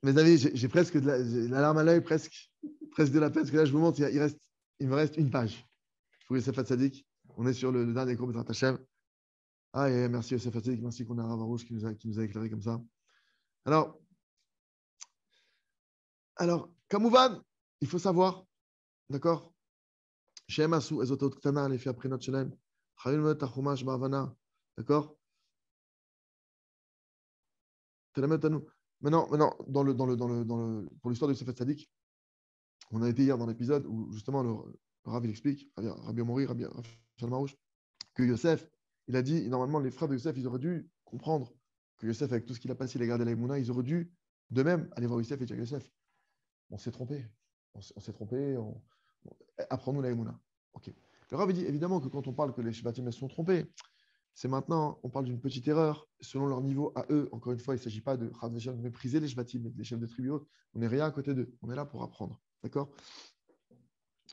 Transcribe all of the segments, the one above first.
Mes amis, j'ai presque j'ai la larme à l'œil, presque de la peine, parce que là, je vous montre, il me reste une page. Pour Yosef Hatzadik. On est sur le dernier cours de Hashem. Ah, et merci Yosef Hatzadik, merci qu'on a Rav Arouche qui nous a éclairé comme ça. Alors, Kamouvan, il faut savoir, d'accord? Shem Asu, Ezotot Ktana, les filles après notre Shelem, Chayun Met Achumash Ba'avana, d'accord? Maintenant, pour l'histoire de Yosef Hatzadik, on a été hier dans l'épisode où justement le Rav il explique, Rabbi Omori, Rabbi Shalmarouche, que Yosef, il a dit, normalement les frères de Yosef, ils auraient dû comprendre que Yosef, avec tout ce qu'il a passé, il a gardé la Emouna, ils auraient dû de même aller voir Yosef et dire Yosef, on s'est trompé, apprends-nous la Emouna. Ok. Le Rav dit évidemment que quand on parle que les Shvatim se sont trompés, c'est maintenant, on parle d'une petite erreur selon leur niveau à eux. Encore une fois, il ne s'agit pas de mépriser les Shvatim, les chefs de tribu. On n'est rien à côté d'eux. On est là pour apprendre. D'accord?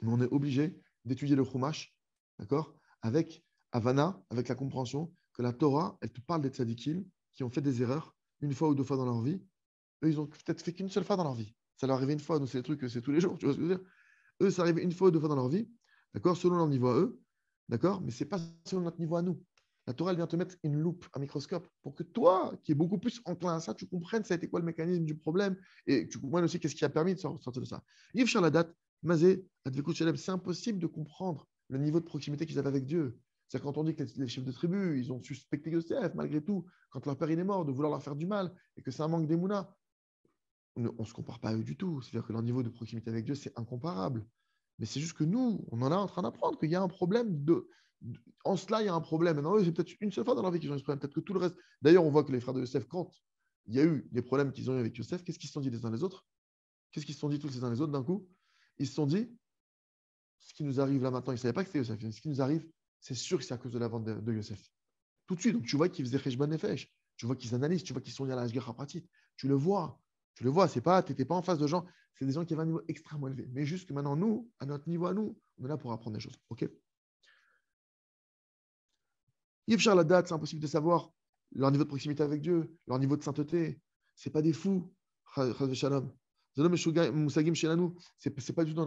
Mais on est obligé d'étudier le Chumash, d'accord? Avec Havana, avec la compréhension que la Torah, elle te parle des tzadikim qui ont fait des erreurs une fois ou deux fois dans leur vie. Eux, ils ont peut-être fait qu'une seule fois dans leur vie. Ça leur arrive une fois, nous, c'est des trucs que c'est tous les jours, tu vois ce que je veux dire? Eux, ça arrive une fois ou deux fois dans leur vie, d'accord? Selon leur niveau à eux, d'accord? Mais ce n'est pas selon notre niveau à nous. La Torah, elle vient te mettre une loupe, un microscope, pour que toi, qui es beaucoup plus enclin à ça, tu comprennes ça a été quoi le mécanisme du problème et tu comprennes aussi qu'est-ce qui a permis de sortir de ça. Yves Charladat, Mazé, Advekut Shalem, c'est impossible de comprendre le niveau de proximité qu'ils avaient avec Dieu. C'est quand on dit que les chefs de tribu, ils ont suspecté Yosef, malgré tout, quand leur père il est mort, de vouloir leur faire du mal et que c'est un manque d'émouna. On ne se compare pas à eux du tout. C'est-à-dire que leur niveau de proximité avec Dieu, c'est incomparable. Mais c'est juste que nous, on en est en train d'apprendre qu'il y a un problème en cela, il y a un problème. Non, c'est peut-être une seule fois dans leur vie qu'ils ont eu ce problème. Peut-être que tout le reste. D'ailleurs, on voit que les frères de Yosef, quand il y a eu des problèmes qu'ils ont eu avec Yosef, qu'est-ce qu'ils se sont dit les uns les autres? Qu'est-ce qu'ils se sont dit tous les uns les autres d'un coup? Ils se sont dit, ce qui nous arrive là maintenant, ils ne savaient pas que c'était Yosef. Ce qui nous arrive, c'est sûr que c'est à cause de la vente de Yosef. Tout de suite. Donc tu vois qu'ils faisaient Cheshbon Nefesh. Tu vois qu'ils analysent. Tu vois qu'ils sont liés à la Hashgacha pratique. Tu le vois. Tu le vois. Tu n'étais pas en face de gens. C'est des gens qui avaient un niveau extrêmement élevé. Mais juste que maintenant, nous, à notre niveau à nous, on est là pour apprendre des choses. OK? Yves Charles date, c'est impossible de savoir leur niveau de proximité avec Dieu, leur niveau de sainteté. Ce n'est pas des fous. Shalom. C'est pas du tout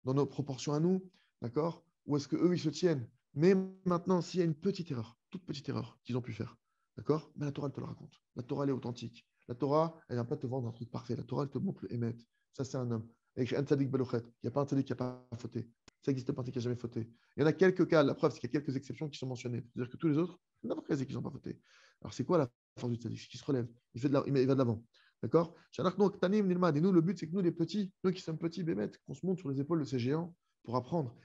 dans nos proportions à nous. D'accord? Où est-ce qu'eux, ils se tiennent? Mais maintenant, s'il y a une petite erreur, toute petite erreur qu'ils ont pu faire, d'accord? Mais la Torah, elle te le raconte. La Torah, elle est authentique. La Torah, elle ne vient pas te vendre un truc parfait. La Torah, elle te montre le émet. Ça, c'est un homme. Avec un tzadik belochet. Il n'y a pas un tzadik qui n'a pas fauté. Ça n'existe pas un tzadik qui n'a jamais fauté. Il y en a quelques cas. La preuve, c'est qu'il y a quelques exceptions qui sont mentionnées. C'est-à-dire que tous les autres, n'importe quel qui n'ont pas fauté. Alors, c'est quoi la force du tzadik? Qui se relève. Il va de l'avant. D'accord? Et nous, le but, c'est que nous, les petits, nous qui sommes petits, bémètes, qu'on se monte sur les épaules de ces géants pour apprendre.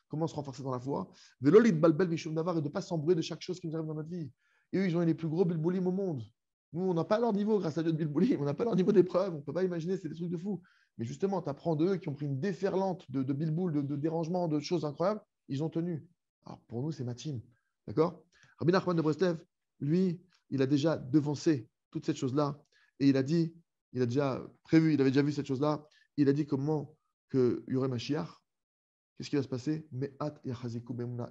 Comment se renforcer dans la foi, et de ne pas s'embrouiller de chaque chose qui nous arrive dans notre vie. Et eux, ils ont eu les plus gros bilboulim au monde. Nous, on n'a pas leur niveau, grâce à Dieu, de bilboulim. On n'a pas leur niveau d'épreuve. On ne peut pas imaginer, c'est des trucs de fou. Mais justement, tu apprends d'eux qui ont pris une déferlante de bilboul, de dérangement, de choses incroyables. Ils ont tenu. Alors, pour nous, c'est Matim. D'accord? Rabbi Nachman de Breslev, lui, il a déjà devancé toute cette chose-là. Et il a dit, il a déjà prévu, il avait déjà vu cette chose-là. Il a dit comment qu'il y aurait Mashiach. Qu'est-ce qui va se passer? Mais il n'y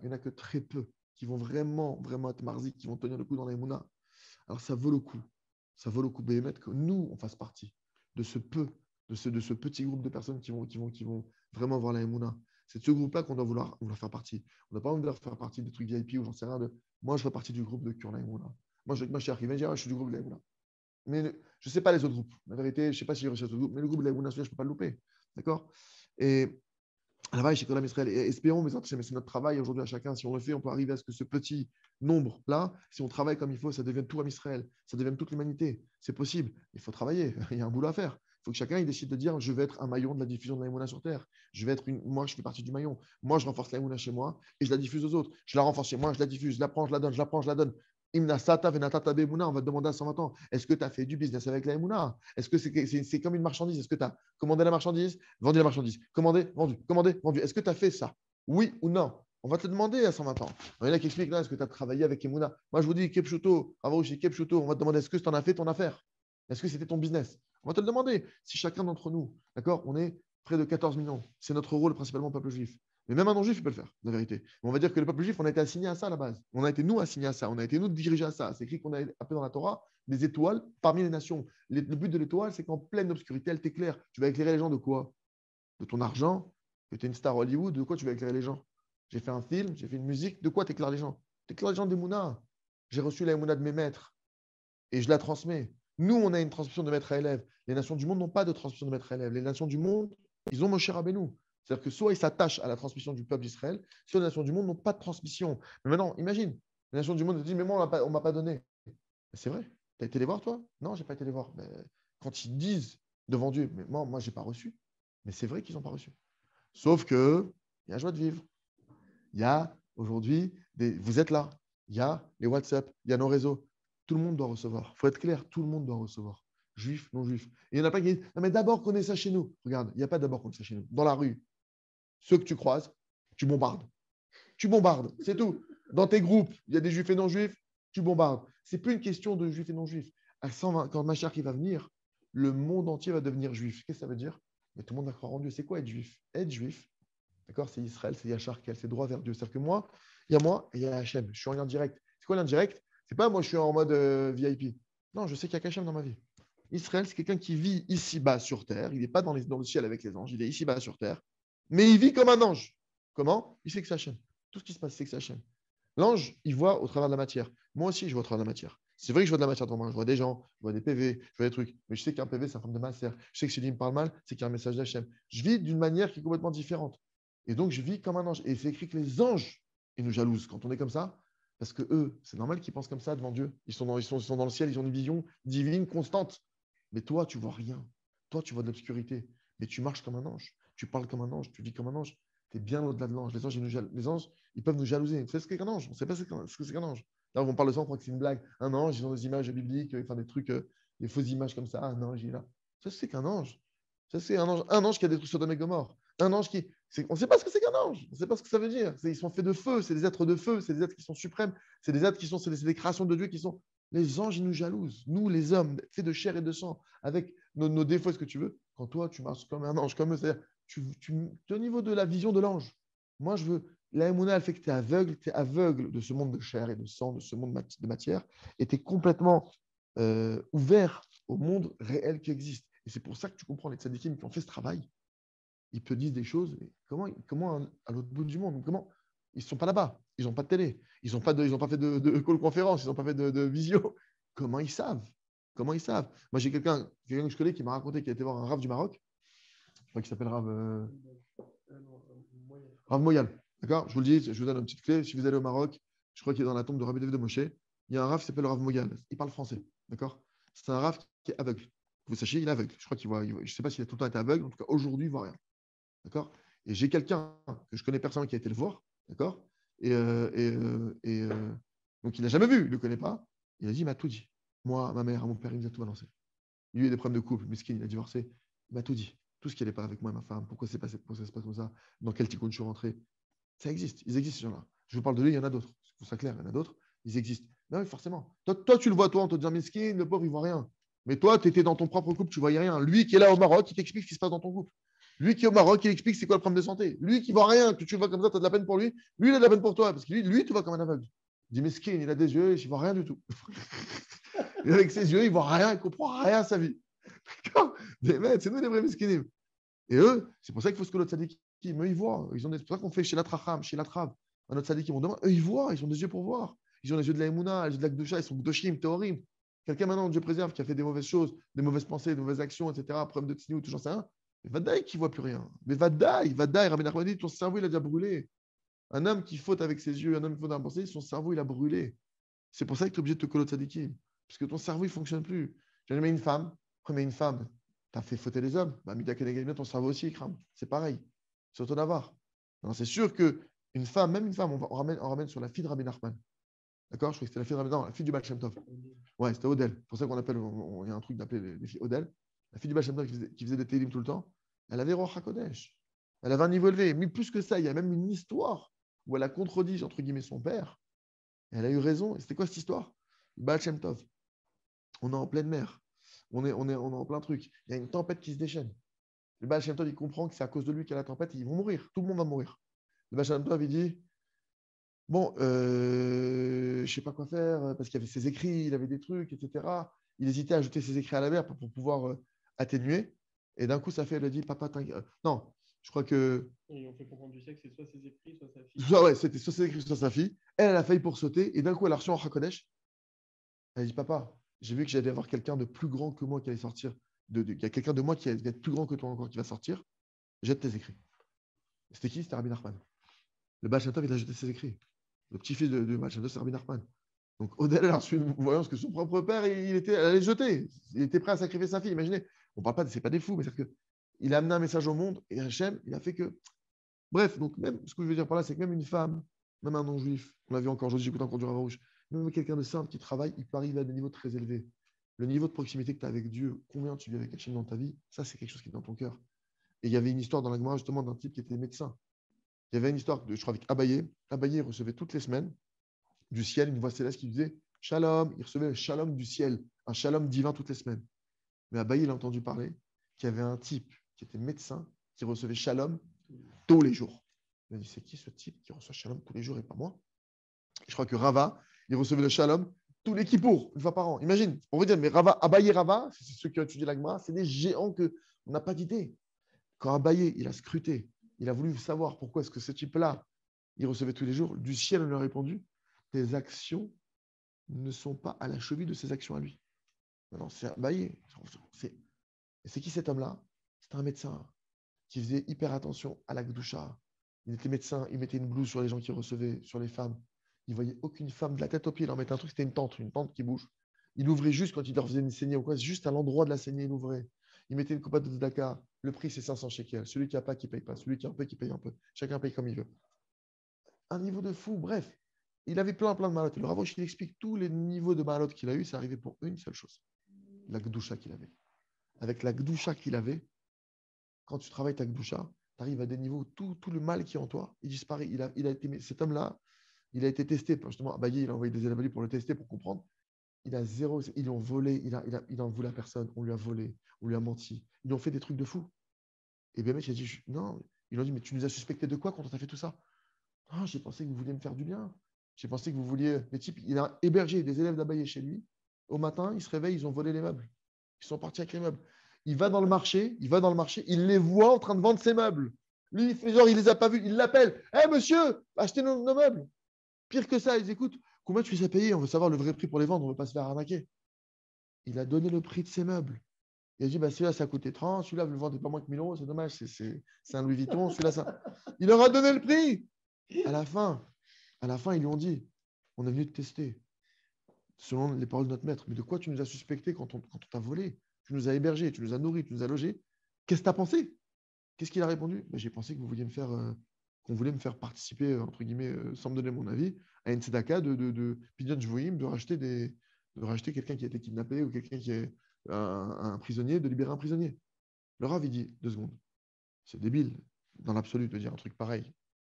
en a que très peu qui vont vraiment être marzik, qui vont tenir le coup dans la Emouna. Alors ça vaut le coup. Ça vaut le coup, Béhémet, que nous, on fasse partie de ce petit groupe de personnes qui vont vraiment voir la Emouna. C'est de ce groupe-là qu'on doit vouloir faire partie. On n'a pas envie de faire partie des trucs VIP ou j'en sais rien. Moi, je fais partie du groupe de qui ont la Emouna. Moi, je suis arrivé, je suis du groupe de la Emouna. Mais je ne sais pas les autres groupes. La vérité, je ne sais pas si j'ai réussi à ce groupe, mais le groupe de la Emouna, je ne peux pas le louper. D'accord? Et travail chez Kolam Israël. Et espérons, mais c'est notre travail aujourd'hui à chacun. Si on le fait, on peut arriver à ce que ce petit nombre-là, si on travaille comme il faut, ça devienne tout à Israël, ça devienne toute l'humanité. C'est possible. Il faut travailler. Il y a un boulot à faire. Il faut que chacun il décide de dire je vais être un maillon de la diffusion de l'Aïmouna sur Terre. Moi, je fais partie du maillon. Moi, je renforce l'Aïmouna chez moi et je la diffuse aux autres. Je la renforce chez moi, je la diffuse, je la prends, je la donne, je la prends, je la donne. Imna Sata Venatata Bemouna, on va te demander à 120 ans, est-ce que tu as fait du business avec la Emouna? Est-ce que c'est comme une marchandise? Est-ce que tu as commandé la marchandise, vendu la marchandise, commandé, vendu? Est-ce que tu as fait ça? Oui ou non? On va te demander à 120 ans. Il y en a qui expliquent, là, est-ce que tu as travaillé avec Emouna? Moi, je vous dis, Kepchuto, on va te demander, est-ce que tu en as fait ton affaire? Est-ce que c'était ton business? On va te le demander. Si chacun d'entre nous, d'accord, on est près de 14 millions, c'est notre rôle principalement, peuple juif. Mais même un non-juif, il peut le faire, la vérité. On va dire que le peuple juif, on a été assigné à ça à la base. On a été, nous, assignés à ça. On a été, nous, dirigés à ça. C'est écrit qu'on a appelé dans la Torah des étoiles parmi les nations. Le but de l'étoile, c'est qu'en pleine obscurité, elle t'éclaire. Tu vas éclairer les gens de quoi? De ton argent, que tu es une star Hollywood, de quoi tu vas éclairer les gens? J'ai fait un film, j'ai fait une musique, de quoi tu éclaires les gens? Tu éclaires les gens d'Emouna. J'ai reçu la Emouna de mes maîtres et je la transmets. Nous, on a une transmission de maître à élève. Les nations du monde n'ont pas de transmission de maître à élève. Les nations du monde, ils ont Moshe Rabbeinu. C'est-à-dire que soit ils s'attachent à la transmission du peuple d'Israël, soit les nations du monde n'ont pas de transmission. Mais maintenant, imagine, les nations du monde te disent, mais moi, on ne m'a pas donné. C'est vrai. Tu as été les voir, toi? Non, je n'ai pas été les voir. Mais quand ils disent devant Dieu, mais moi je n'ai pas reçu. Mais c'est vrai qu'ils n'ont pas reçu. Sauf que, il y a joie de vivre. Il y a aujourd'hui, vous êtes là. Il y a les WhatsApp, il y a nos réseaux. Tout le monde doit recevoir. Il faut être clair, tout le monde doit recevoir. Juif, non juif. Et il n'y en a pas qui disent, non mais d'abord qu'on ait ça chez nous. Regarde, il n'y a pas d'abord qu'on ait ça chez nous. Dans la rue, ceux que tu croises, tu bombardes. Tu bombardes, c'est tout. Dans tes groupes, il y a des juifs et non juifs, tu bombardes. Ce n'est plus une question de juifs et non juifs. À 120, quand Machar qui va venir, le monde entier va devenir juif. Qu'est-ce que ça veut dire? Mais tout le monde va croire en Dieu. C'est quoi être juif? Être juif, d'accord, c'est Israël, c'est Yachar Kel, c'est droit vers Dieu. C'est-à-dire que moi et il y a Hachem. Je suis en lien direct. C'est quoi lien direct? C'est pas moi, je suis en mode VIP. Non, je sais qu'il y a qu'Hachem dans ma vie. Israël, c'est quelqu'un qui vit ici-bas sur terre. Il n'est pas dans le ciel avec les anges. Il est ici-bas sur terre. Mais il vit comme un ange. Comment? Il sait que c'est Hachem. Tout ce qui se passe, c'est que c'est Hachem. L'ange, il voit au travers de la matière. Moi aussi, je vois au travers de la matière. C'est vrai que je vois de la matière devant moi. Je vois des gens, je vois des PV, je vois des trucs. Mais je sais qu'un PV, c'est un forme de master. Je sais que si il me parle mal, c'est qu'il y a un message d'Hachem. Je vis d'une manière qui est complètement différente. Et donc, je vis comme un ange. Et c'est écrit que les anges, ils nous jalousent quand on est comme ça. Parce que eux, c'est normal qu'ils pensent comme ça devant Dieu. Ils sont dans le ciel, ils ont une vision divine constante. Mais toi, tu vois rien. Toi, tu vois de l'obscurité. Mais tu marches comme un ange. Tu parles comme un ange. Tu vis comme un ange. Tu es bien au-delà de l'ange. Les anges, ils peuvent nous jalouser. Tu sais ce qu'est qu'un ange? On ne sait pas ce que c'est qu'un ange. Là, on parle de ça, on croit que c'est une blague. Un ange, ils ont des images bibliques, enfin des trucs, des fausses images comme ça. Un ange, il est là. Ça, c'est qu'un ange. Ça, c'est un ange qui a détruit Sodome et Gomorre. Un ange qui. On ne sait pas ce que c'est qu'un ange. On ne sait pas ce que ça veut dire. Ils sont faits de feu. C'est des êtres de feu. C'est des êtres qui sont suprêmes. C'est des êtres qui sont. C'est des créations de Dieu qui sont. Les anges, ils nous jalousent. Nous, les hommes, faits de chair et de sang, avec nos défauts, ce que tu veux. Quand toi, tu marches comme un ange, comme eux, c'est-à-dire, tu es au niveau de la vision de l'ange. Moi, je veux. La Emouna, elle fait que tu es aveugle de ce monde de chair et de sang, de ce monde de matière, et tu es complètement ouvert au monde réel qui existe. Et c'est pour ça que tu comprends les tzadikim qui ont fait ce travail. Ils te disent des choses, mais comment à l'autre bout du monde? Comment ils ne sont pas là-bas, ils n'ont pas de télé, ils n'ont pas fait de call conférence, ils n'ont pas fait de visio. Comment ils savent? Comment ils savent? Moi, j'ai quelqu'un que je connais qui m'a raconté qu'il a été voir un Rav du Maroc, je crois qu'il s'appelle Rav Moyal. D'accord? Je vous le dis, je vous donne une petite clé. Si vous allez au Maroc, je crois qu'il est dans la tombe de Rabbi David de Moshe. Il y a un Rav qui s'appelle Rav Moyal. Il parle français. D'accord? C'est un Rav qui est aveugle. Vous sachiez, il est aveugle. Je crois je ne sais pas s'il a tout le temps été aveugle. En tout cas, aujourd'hui, il ne voit rien. D'accord? Et j'ai quelqu'un que je connais personnellement qui a été le voir. D'accord? Donc, il n'a jamais vu. Il ne le connaît pas. Il a dit, il m'a tout dit. Moi, ma mère, mon père, il nous a tout balancé. Il a eu des problèmes de couple. Miskin, il a divorcé. Il m'a tout dit. Tout ce qui n'allait pas avec moi et ma femme. Pourquoi c'est passé, pourquoi ça se passe comme ça? Dans quel tikkun je suis rentré? Ça existe. Ils existent, ces gens-là. Je vous parle de lui, il y en a d'autres. C'est ça clair, il y en a d'autres. Ils existent. Mais oui, forcément. Toi, tu le vois, toi, en te disant, Miskin, le pauvre, il voit rien. Mais toi, tu étais dans ton propre couple, tu voyais rien. Lui qui est là au Maroc, il t'explique ce qui se passe dans ton couple. Lui qui est au Maroc, il explique c'est quoi le problème de santé. Lui qui voit rien, que tu vois comme ça, tu as de la peine pour lui. Lui, il a de la peine pour toi. Parce que lui tu vois comme un aveugle. Il dit, Miskin, il a des yeux, il ne voit rien du tout. Et avec ses yeux, il ne voit rien, il ne comprend rien à sa vie. D'accord? C'est nous les vrais Miskinim. Et eux, c'est pour ça qu'il faut ce que l'autre sadikim, eux, ils voient. C'est pour ça qu'on fait chez la Tracham, chez la Trav, un autre sadikim, on demande, eux, ils voient, ils ont des yeux pour voir. Ils ont les yeux de la Emouna, les yeux de la Gdusha, ils sont Gdoshim, Théorim. Quelqu'un maintenant, Dieu préserve, qui a fait des mauvaises choses, des mauvaises pensées, des mauvaises actions, etc., problème de tsini ou tout j'en sais rien. Mais Vadaï qui ne voit plus rien. Mais Vadaï, Rabbi Nachman dit, ton cerveau, il a déjà brûlé. Un homme qui faute avec ses yeux, un homme qui faute dans la pensée, son cerveau, il a brûlé. C'est pour ça que tu es obligé de te coller au tzadikim. Parce que ton cerveau, il ne fonctionne plus. J'ai jamais une femme, mais une femme, tu as fait fauter les hommes. Bah, ton cerveau aussi, il crame. C'est pareil. C'est autonavar. C'est sûr qu'une femme, même une femme, on ramène sur la fille de Rabbi Nachman. D'accord? Je crois que c'était la fille de Rabbi Nachman, la fille du Baal Shem Tov. Ouais, c'était Odel. C'est pour ça qu'on appelle, il y a un truc d'appeler les filles Odel. La fille du Baal Shem Tov qui faisait des télim tout le temps. Elle avait Roch HaKodesh. Elle avait un niveau élevé. Mais plus que ça, il y a même une histoire où elle a contredit, entre guillemets, son père. Elle a eu raison. Et c'était quoi cette histoire? Baal Shem Tov. On est en pleine mer. On est en plein truc. Il y a une tempête qui se déchaîne. Le Baal Shem Tov, il comprend que c'est à cause de lui qu'il y a la tempête. Ils vont mourir. Tout le monde va mourir. Le Baal Shem Tov, il dit, bon, je ne sais pas quoi faire, parce qu'il y avait ses écrits, il avait des trucs, etc. Il hésitait à ajouter ses écrits à la mer pour pouvoir atténuer. Et d'un coup, sa fille, elle a dit, papa, t'inquiète. Non, je crois que. Et on fait comprendre du sexe, c'est soit ses écrits, soit sa fille. Ouais, c'était soit ses écrits, soit sa fille. Elle a failli pour sauter. Et d'un coup, elle a reçu en Hakodesh. Elle a dit, papa, j'ai vu que j'allais avoir quelqu'un de plus grand que moi qui allait sortir. Il y a quelqu'un de moi qui va être plus grand que toi encore qui va sortir. Jette tes écrits. C'était qui? C'était Rabbi Nachman. Le Baal Shem Tov, il a jeté ses écrits. Le petit-fils de Baal Shem Tov, c'est Rabbi Nachman. Donc, Odell a reçu une voyance que son propre père, elle allait jeter. Il était prêt à sacrifier sa fille. Imaginez, on ne parle pas c'est pas des fous, mais c'est que il a amené un message au monde et Hachem, il a fait que. Bref, donc même ce que je veux dire par là, c'est que même une femme, même un non-juif, on l'a vu encore aujourd'hui, j'écoute encore du Rav Rouge, même quelqu'un de simple qui travaille, il peut arriver à des niveaux très élevés. Le niveau de proximité que tu as avec Dieu, combien tu vis avec Hachem dans ta vie, ça, c'est quelque chose qui est dans ton cœur. Et il y avait une histoire dans la Gemara justement d'un type qui était médecin. Il y avait une histoire, je crois, avec Abaye. Abaye recevait toutes les semaines du ciel une voix céleste qui disait Shalom. Il recevait le shalom du ciel, un shalom divin toutes les semaines. Mais Abaye, il a entendu parler qu'il y avait un type qui était médecin qui recevait shalom tous les jours. Il a dit c'est qui ce type qui reçoit shalom tous les jours et pas moi? Je crois que Rava, il recevait le shalom tous les kippours, une fois par an. Imagine, on veut dire, mais Rava, Abaye et Rava, c'est ceux qui ont étudié l'Agma, c'est des géants qu'on n'a pas d'idée. Quand Abaye, il a scruté, il a voulu savoir pourquoi est-ce que ce type-là, il recevait tous les jours, du ciel, on lui a répondu tes actions ne sont pas à la cheville de ses actions à lui. Non, c'est Abaye. Et c'est qui cet homme-là? C'était un médecin qui faisait hyper attention à la Gdusha. Il était médecin, il mettait une blouse sur les gens qui recevaient, sur les femmes. Il voyait aucune femme de la tête aux pieds. Il en mettait un truc, c'était une tente qui bouge. Il ouvrait juste quand il leur faisait une saignée ou quoi, juste à l'endroit de la saignée, il ouvrait. Il mettait une coupade de tzedaka. Le prix, c'est 500 shekels. Celui qui n'a pas, qui ne paye pas. Celui qui a un peu, qui paye un peu. Chacun paye comme il veut. Un niveau de fou, bref. Il avait plein de malotes. Le Rav Roche, il explique tous les niveaux de malotes qu'il a eu. C'est arrivé pour une seule chose. La Gdusha qu'il avait. Avec la Gdusha qu'il avait, quand tu travailles ta Gdusha, tu arrives à des niveaux, tout le mal qui est en toi, il disparaît. Il a été, cet homme-là, il a été testé. Justement, Abaye, il a envoyé des élèves à lui pour le tester, pour comprendre. Il a zéro. Ils lui ont volé. Il en voulu à personne. On lui a volé. On lui a menti. Ils lui ont fait des trucs de fou. Et bien, mec, il a dit non. Ils lui ont dit mais tu nous as suspecté de quoi quand on t'a fait tout ça? Non, j'ai pensé que vous vouliez me faire du bien. J'ai pensé que vous vouliez. Mais type, il a hébergé des élèves d'Abaye chez lui. Au matin, ils se réveillent, ils ont volé les meubles. Ils sont partis avec les meubles. Il va dans le marché, il les voit en train de vendre ses meubles. Lui, il fait genre, il les a pas vus, il l'appelle. Hé monsieur, achetez nos meubles. Pire que ça, ils écoutent. Combien tu les as payés? On veut savoir le vrai prix pour les vendre, on ne veut pas se faire arnaquer. Il a donné le prix de ses meubles. Il a dit, bah, celui-là, ça a coûté 30, celui-là, vous le vendez pas moins que 1000 euros, c'est dommage, c'est un Louis Vuitton, celui-là, ça. Il leur a donné le prix. À la fin, ils lui ont dit, on est venu te tester, selon les paroles de notre maître. Mais de quoi tu nous as suspecté quand on t'a volé? Tu nous as hébergés, tu nous as nourris, tu nous as logés. Qu'est-ce que tu as pensé? Qu'est-ce qu'il a répondu? Ben, j'ai pensé que vous vouliez me faire, qu'on voulait me faire participer, entre guillemets, sans me donner mon avis, à une tzedaka de Pidyon Jvoïm, de racheter quelqu'un qui a été kidnappé ou quelqu'un qui est un prisonnier, de libérer un prisonnier. Le Rav, il dit, 2 secondes, c'est débile, dans l'absolu, de dire un truc pareil.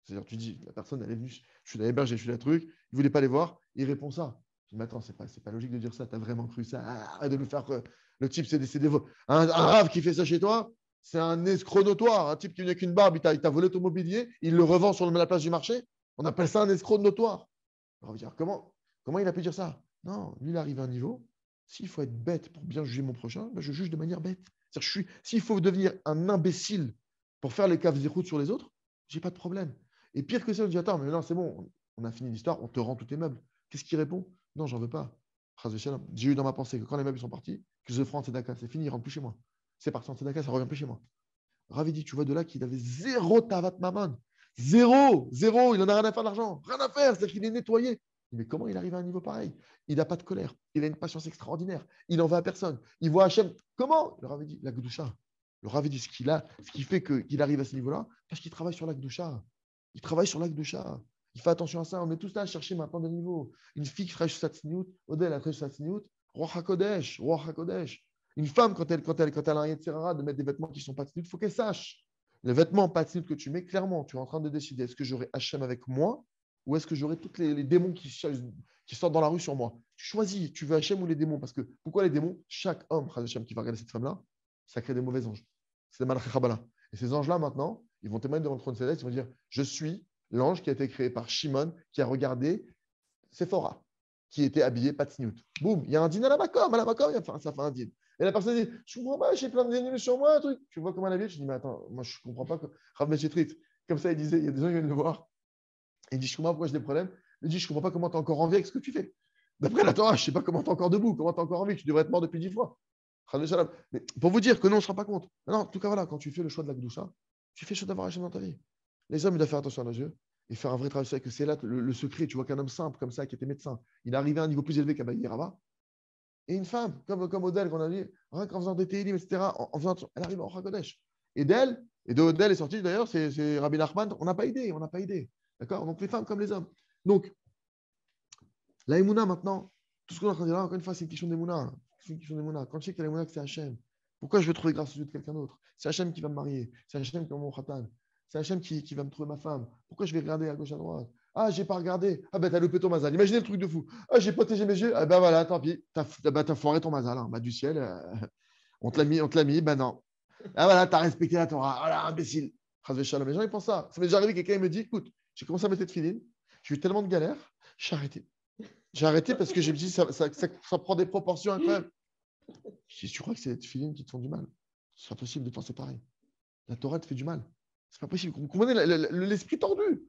C'est-à-dire, tu dis, la personne, elle est venue, je suis là hébergé, je suis là truc, il ne voulait pas les voir, il répond ça. Je dis, mais attends, c'est pas logique de dire ça, tu as vraiment cru ça. Arrête de nous faire. Le type, c'est un rave qui fait ça chez toi, c'est un escroc notoire. Un type qui vient avec une barbe, il t'a volé ton mobilier, il le revend sur la place du marché. On appelle ça un escroc notoire. On va dire, comment il a pu dire ça? Non, lui, il arrive à un niveau. S'il faut être bête pour bien juger mon prochain, ben je juge de manière bête. S'il faut devenir un imbécile pour faire les caves routes sur les autres, j'ai pas de problème. Et pire que ça, on dit attends, mais non, c'est bon, on a fini l'histoire, on te rend tous tes meubles. Qu'est-ce qu'il répond? Non, j'en veux pas. J'ai eu dans ma pensée que quand les meubles sont partis, que je ferai en tzedaka, c'est fini, il rentre plus chez moi. C'est parti en tzedaka, ça revient plus chez moi. Ravi dit, tu vois de là qu'il avait zéro tavat maman. Zéro, il en a rien à faire d'argent. Rien à faire, c'est-à-dire qu'il est nettoyé. Mais comment il arrive à un niveau pareil? Il n'a pas de colère, il a une patience extraordinaire, il n'en va à personne. Il voit Hachem. Comment? Le Rav dit, la Gdusha. Le Rav dit ce qui fait qu'il arrive à ce niveau-là, parce qu'il travaille sur la Gdusha. Il travaille sur la Gdusha. Il fait attention à ça. On est tous là à chercher maintenant des niveaux. Une fille qui travaille sur sa tsniout, Odel a travaillé sur sa tsniout, Roi HaKodesh. Une femme, quand elle a un Yetzirara de mettre des vêtements qui ne sont pas tsniout, il faut qu'elle sache. Les vêtements pas tsniout que tu mets, clairement, tu es en train de décider est-ce que j'aurai Hachem avec moi ou est-ce que j'aurai tous les démons qui sortent dans la rue sur moi? Tu choisis, tu veux Hachem ou les démons? Parce que pourquoi les démons? Chaque homme, Hachem, qui va regarder cette femme-là, ça crée des mauvais anges. C'est des malachis Kabbalah. Et ces anges-là, maintenant, ils vont témoigner devant le trône céleste, ils vont dire je suis l'ange qui a été créé par Shimon, qui a regardé Sephora, qui était habillé Patsniout. Boum, il y a un dîner à la Makom, ça fait un dîner. Et la personne dit, je comprends pas, j'ai plein de dénus sur moi, un truc. Tu vois comment elle habille? Je dis, mais attends, moi je comprends pas. Rav Meshetrit, comme ça, il disait, il y a des gens qui viennent le voir. Il dit, je comprends pas pourquoi j'ai des problèmes. Il dit, je comprends pas comment tu es encore en vie avec ce que tu fais. D'après la Torah, je sais pas comment tu es encore debout, comment tu es encore en vie, tu devrais être mort depuis 10 fois. Mais pour vous dire que non, on ne se rend pas compte. Non, en tout cas, voilà, quand tu fais le choix de la Gdoucha, tu fais le choix d'avoir Hachem dans ta vie. Les hommes, ils doivent faire attention à nos yeux et faire un vrai travail. C'est que c'est là le secret. Tu vois qu'un homme simple comme ça, qui était médecin, il est arrivé à un niveau plus élevé qu'Abaye Rava. Et une femme, comme Odell, qu'on a dit, rien qu'en faisant des télim, etc., elle arrive en Hakodesh. Et d'elle, et de Odell est sorti d'ailleurs, c'est Rabbi Nachman, on n'a pas idée, on n'a pas idée. D'accord? Donc les femmes comme les hommes. Donc, la Emouna maintenant, tout ce qu'on est en train de dire là, encore une fois, c'est une question d'Emouna. C'est une question d'Emouna. Quand je sais que l'Emouna, c'est Hachem, pourquoi je vais trouver grâce aux yeux de quelqu'un d'autre? C'est Hachem qui va me marier. C'est Hachem qui va mon khatan. C'est Hachem qui va me trouver ma femme. Pourquoi je vais regarder à gauche, à droite? Ah, j'ai pas regardé. Ah, ben, t'as loupé ton mazal. Imaginez le truc de fou. Ah, j'ai protégé mes yeux. Ah, ben voilà, tant pis. T'as foiré ton mazal. Hein. Bah, du ciel, on te l'a mis. Ben non. Ah, voilà, t'as respecté la Torah. Ah là, imbécile. Les gens, ils pensent ça. Ça m'est déjà arrivé, quelqu'un il me dit, écoute, j'ai commencé à mettre de filines. J'ai eu tellement de galères. J'ai arrêté. J'ai arrêté parce que j'ai dit ça prend des proportions incroyables. Je dis, tu crois que c'est les filines qui te font du mal? C'est pas possible de penser pareil. La Torah te fait du mal. C'est pas possible. Vous comprenez l'esprit tordu.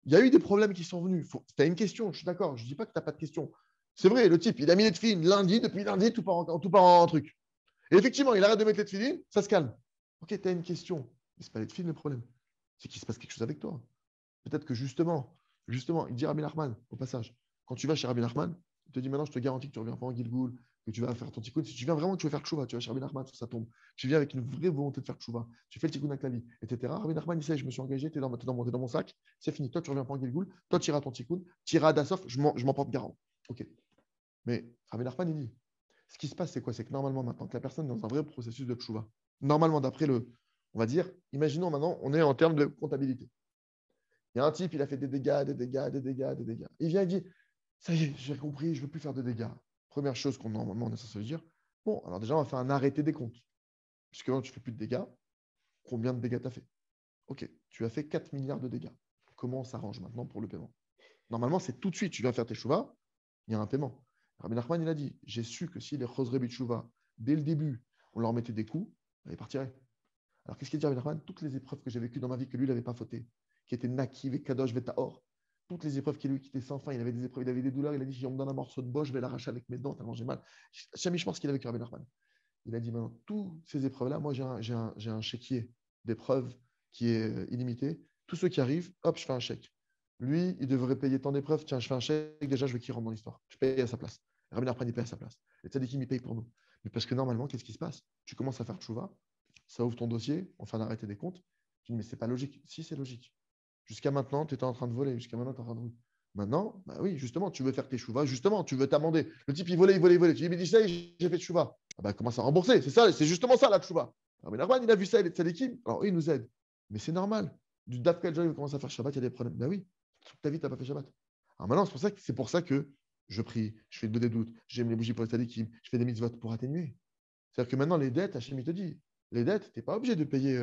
Il y a eu des problèmes qui sont venus. Tu as une question, je suis d'accord. Je ne dis pas que tu n'as pas de question. C'est vrai, le type, il a mis les filines lundi, depuis lundi, tout part en truc. Et effectivement, il arrête de mettre les filines, ça se calme. Ok, tu as une question. Mais ce n'est pas les filines le problème. C'est qu'il se passe quelque chose avec toi. Peut-être que justement, il dit Rabbi Nachman, au passage, quand tu vas chez Rabbi Nachman, il te dit maintenant, je te garantis que tu ne reviens pas en Gilgoul, que tu vas faire ton tikkun. Si tu viens vraiment, tu veux faire tchouva, tu vas chez Rabbi Nachman, ça tombe. Tu viens avec une vraie volonté de faire tchouva, tu fais le tikkun avec la vie, etc. Rabbi Nachman, il sait, je me suis engagé, tu es, dans mon sac, c'est fini. Toi, tu ne reviens pas en Gilgoul, toi, tu iras ton tikkun, tu iras à Dassof, je m'en porte garant. Ok. Mais Rabbi Nachman, il dit, ce qui se passe, c'est quoi? C'est que normalement, maintenant que la personne est dans un vrai processus de tchouva, normalement, d'après on va dire, imaginons maintenant, on est en termes de comptabilité. Il y a un type, il a fait des dégâts, des dégâts, des dégâts, des dégâts. Il vient et dit, ça y est, j'ai compris, je ne veux plus faire de dégâts. Première chose qu'on normalement on est censé dire, bon, alors déjà, on va faire un arrêté des comptes. Puisque quand tu ne fais plus de dégâts, combien de dégâts tu as fait? Ok, tu as fait 4 milliards de dégâts. Comment on s'arrange maintenant pour le paiement? Normalement, c'est tout de suite, tu viens faire tes chouvas, il y a un paiement. Rabbi Nachman, il a dit, j'ai su que si les Chosre Bitchouva, dès le début, on leur mettait des coups, ils partiraient. Alors qu'est-ce qu'il dit Rabbi Nachman? Toutes les épreuves que j'ai vécues dans ma vie que lui, il n'avait pas fauté, qui étaient Naki, Kadosh, Vetaor, toutes les épreuves qui lui qui étaient sans fin, il avait des épreuves, il avait des douleurs, il a dit si on me donne un morceau de bois, je vais l'arracher avec mes dents tellement j'ai mal. Je pense qu'il avait vécu Rabbi Nachman. Il a dit maintenant, toutes ces épreuves-là, moi j'ai un chéquier d'épreuves qui est illimité. Tous ceux qui arrivent, hop, je fais un chèque. Lui, il devrait payer tant d'épreuves, tiens, je fais un chèque, déjà je veux qu'il rentre dans l'histoire. Je paye à sa place. Rabbi Nachman, il paye à sa place. Les tzadikim, il paye pour nous. Mais parce que normalement, qu'est-ce qui se passe? Tu commences à faire tchouva, ça ouvre ton dossier, on fait un arrêté des comptes. Tu dis, mais c'est pas logique. Si, c'est logique. Jusqu'à maintenant, tu étais en train de voler. Jusqu'à maintenant, tu es en train de. Maintenant, bah oui, justement, tu veux faire tes chouvas. Justement, tu veux t'amender. Le type, il volait, il volait, il volait. Tu dis, mais dis ça, j'ai fait de chouva. Ah bah, commence à rembourser. C'est ça, c'est justement ça, la chouva. Mais Narwan, il a vu ça, il est de l'équipe. Alors, il nous aide. Mais c'est normal. Du Dafka il commence à faire Shabbat, il y a des problèmes. Ben oui, toute ta vie, tu n'as pas fait Shabbat. Alors maintenant, c'est pour ça que je prie, je fais des doutes, j'aime les bougies pour les tzadikim, je fais des mitzvot pour atténuer. C'est-à-dire que maintenant, les dettes, Hachem, il te dit, les dettes, tu n'es pas obligé de payer.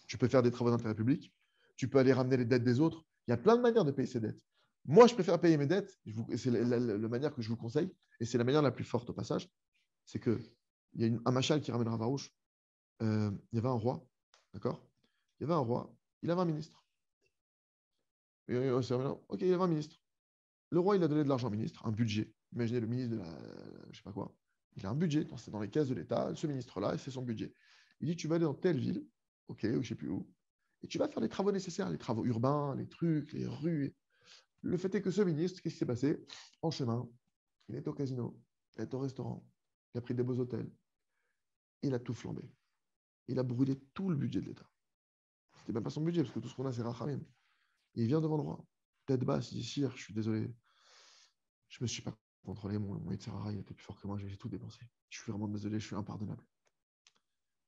Tu peux faire des travaux d'intérêt public, tu peux aller ramener les dettes des autres. Il y a plein de manières de payer ses dettes. Moi, je préfère payer mes dettes, c'est la manière que je vous conseille, et c'est la manière la plus forte au passage, c'est qu'il y a un machal qui ramène Ravarouche. Il y avait un roi, d'accord? Il y avait un roi, il avait un ministre. Ok, il avait un ministre. Le roi, il a donné de l'argent au ministre, un budget. Imaginez le ministre de la. Je sais pas quoi. Il a un budget, c'est dans les caisses de l'État, ce ministre-là, c'est son budget. Il dit tu vas aller dans telle ville, ok, ou je ne sais plus où, et tu vas faire les travaux nécessaires, les travaux urbains, les trucs, les rues. Le fait est que ce ministre, qu'est-ce qui s'est passé? En chemin, il est au casino, il est au restaurant, il a pris des beaux hôtels, il a tout flambé. Il a brûlé tout le budget de l'État. C'était même pas son budget, parce que tout ce qu'on a, c'est Rachamim. Il vient devant le roi, tête basse, il dit sire, je suis désolé, je me suis pas contrôlé, mon Yitzhara, il était plus fort que moi, j'ai tout dépensé. Je suis vraiment désolé, je suis impardonnable.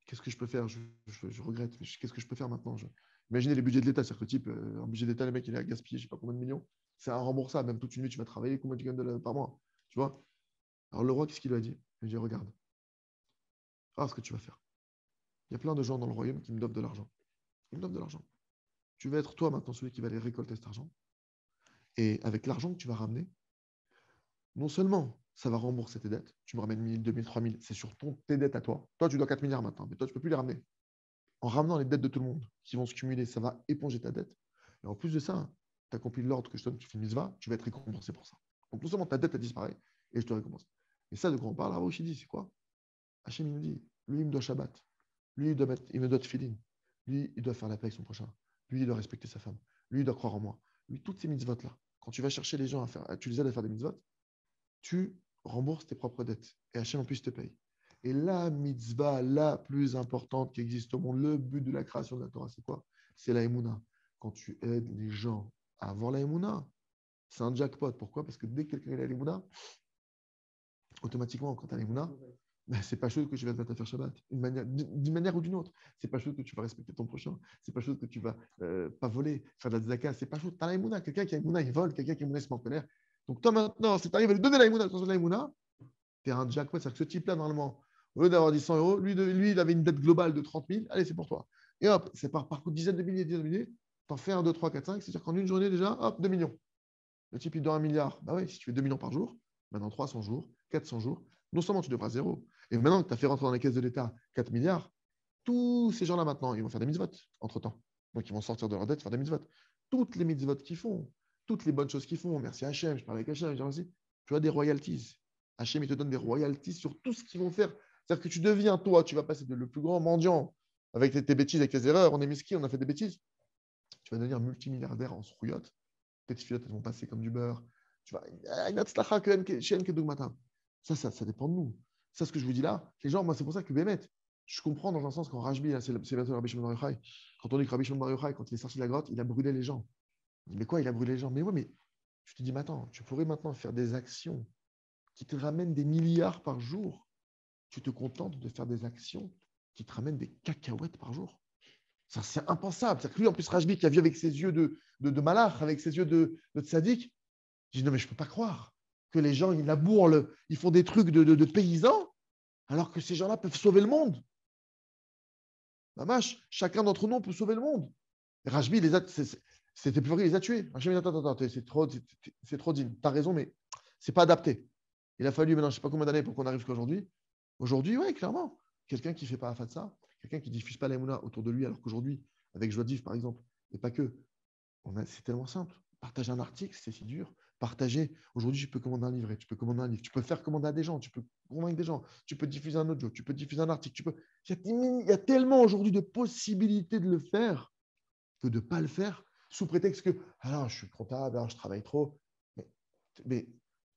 Qu'est-ce que je peux faire? Je regrette, mais qu'est-ce que je peux faire maintenant? Imaginez les budgets de l'État, c'est-à-dire que type, un budget d'État, le mec, il a gaspillé, je sais pas combien de millions. C'est remboursable, même toute une nuit, tu vas travailler, combien tu gagnes par mois? Tu vois? Alors le roi, qu'est-ce qu'il lui a dit? Il lui a dit, regarde, ce que tu vas faire. Il y a plein de gens dans le royaume qui me donnent de l'argent. Ils me donnent de l'argent. tu vas être toi maintenant celui qui va aller récolter cet argent. Et avec l'argent que tu vas ramener, non seulement ça va rembourser tes dettes, tu me ramènes 1000, 2000, 3000, c'est sur tes dettes à toi. Toi, tu dois 4 milliards maintenant, mais toi, tu ne peux plus les ramener. En ramenant les dettes de tout le monde qui vont se cumuler, ça va éponger ta dette. Et en plus de ça, tu accomplis l'ordre que je te donne, tu fais une mitzvah, tu vas être récompensé pour ça. Donc non seulement ta dette a disparu, et je te récompense. Et ça, de quoi on parle, Ravosh, il dit, c'est quoi? Hachem, il nous dit, lui, il me doit Shabbat. Lui, il me doit Tfilin. Lui, il doit faire la paix avec son prochain. Lui, il doit respecter sa femme. Lui, il doit croire en moi. Lui, toutes ces mitzvot-là, quand tu vas chercher les gens à faire, tu les aides à faire des mitzvot, tu rembourses tes propres dettes. Et Hachem en plus te paye. Et la mitzvah la plus importante qui existe au monde, le but de la création de la Torah, c'est quoi? C'est la Emouna. Quand tu aides les gens à avoir la Emouna, c'est un jackpot. Pourquoi? Parce que dès que quelqu'un a la Emouna, automatiquement, quand tu as la Emouna, ben, c'est pas chose que tu vas te mettre à faire Shabbat, d'une manière ou d'une autre. C'est pas chose que tu vas respecter ton prochain. C'est pas chose que tu vas pas voler, faire de la tzedaka. C'est pas chose. Tu as la Emouna. Quelqu'un qui a Emouna, il vole. Quelqu'un qui a Emouna, il se met en colère. Donc toi maintenant, si tu arrives à lui donner la Emouna, tu es un jackpot. C'est-à-dire que ce type-là, normalement, au lieu d'avoir dit 100 euros, lui, il avait une dette globale de 30 000. Allez, c'est pour toi. Et hop, c'est par coup de dizaines de milliers, t'en fais 1, 2, 3, 4, 5. C'est-à-dire qu'en une journée déjà, hop, 2 millions. Le type, il doit 1 milliard. Bah oui, si tu fais 2 millions par jour, maintenant 300 jours, 400 jours, non seulement tu devras zéro, et maintenant que tu as fait rentrer dans les caisses de l'État 4 milliards, tous ces gens-là maintenant, ils vont faire des mitzvot entre-temps. Donc ils vont sortir de leur dette, faire des mitzvot. Toutes les mitzvot qu'ils font, toutes les bonnes choses qu'ils font, merci Hachem, je parle avec Hachem, je dis merci, tu as des royalties. Hachem, il te donne des royalties sur tout ce qu'ils vont faire. C'est-à-dire que tu deviens, toi, tu vas passer de le plus grand mendiant avec tes bêtises, avec tes erreurs, on est miskin, on a fait des bêtises. Tu vas devenir multimilliardaire en rouillotte. Tes filottes, elles vont passer comme du beurre. Tu vas, ça dépend de nous. Ça, ce que je vous dis là, les gens, moi, c'est pour ça que Bémet, je comprends dans un sens quand Rajbi, c'est le Rabbi Shimon Bar Yochai, quand on dit que Rabbi Shimon Bar Yochai, quand il est sorti de la grotte, il a brûlé les gens. Mais quoi, il a brûlé les gens? Mais ouais, mais je te dis, mais attends, tu pourrais maintenant faire des actions qui te ramènent des milliards par jour. Tu te contentes de faire des actions qui te ramènent des cacahuètes par jour. Ça, c'est impensable. C'est que lui, en plus, Rajbi, qui a vu avec ses yeux de malach, avec ses yeux de tzaddik, je dis, non, mais je ne peux pas croire que les gens, ils labourent, ils font des trucs de paysans, alors que ces gens-là peuvent sauver le monde. Mamash, chacun d'entre nous peut sauver le monde. Et Rajbi, c'était plus vrai, il les a tués. Rajbi, attends, c'est trop digne. Tu as raison, mais ce n'est pas adapté. Il a fallu, maintenant, je ne sais pas combien d'années pour qu'on arrive jusqu'à aujourd'hui. Aujourd'hui, oui, clairement. Quelqu'un qui ne fait pas afin de ça, quelqu'un qui ne diffuse pas l'aïmouna autour de lui, alors qu'aujourd'hui, avec Joie de Vivre, par exemple, et pas que, c'est tellement simple. Partager un article, c'est si dur. Partager, aujourd'hui, tu peux commander un livret, tu peux commander un livre, tu peux faire commander à des gens, tu peux convaincre des gens, tu peux diffuser un audio, tu peux diffuser un article, il y a tellement aujourd'hui de possibilités de le faire que de ne pas le faire, sous prétexte que, alors, je suis comptable, alors je travaille trop. Mais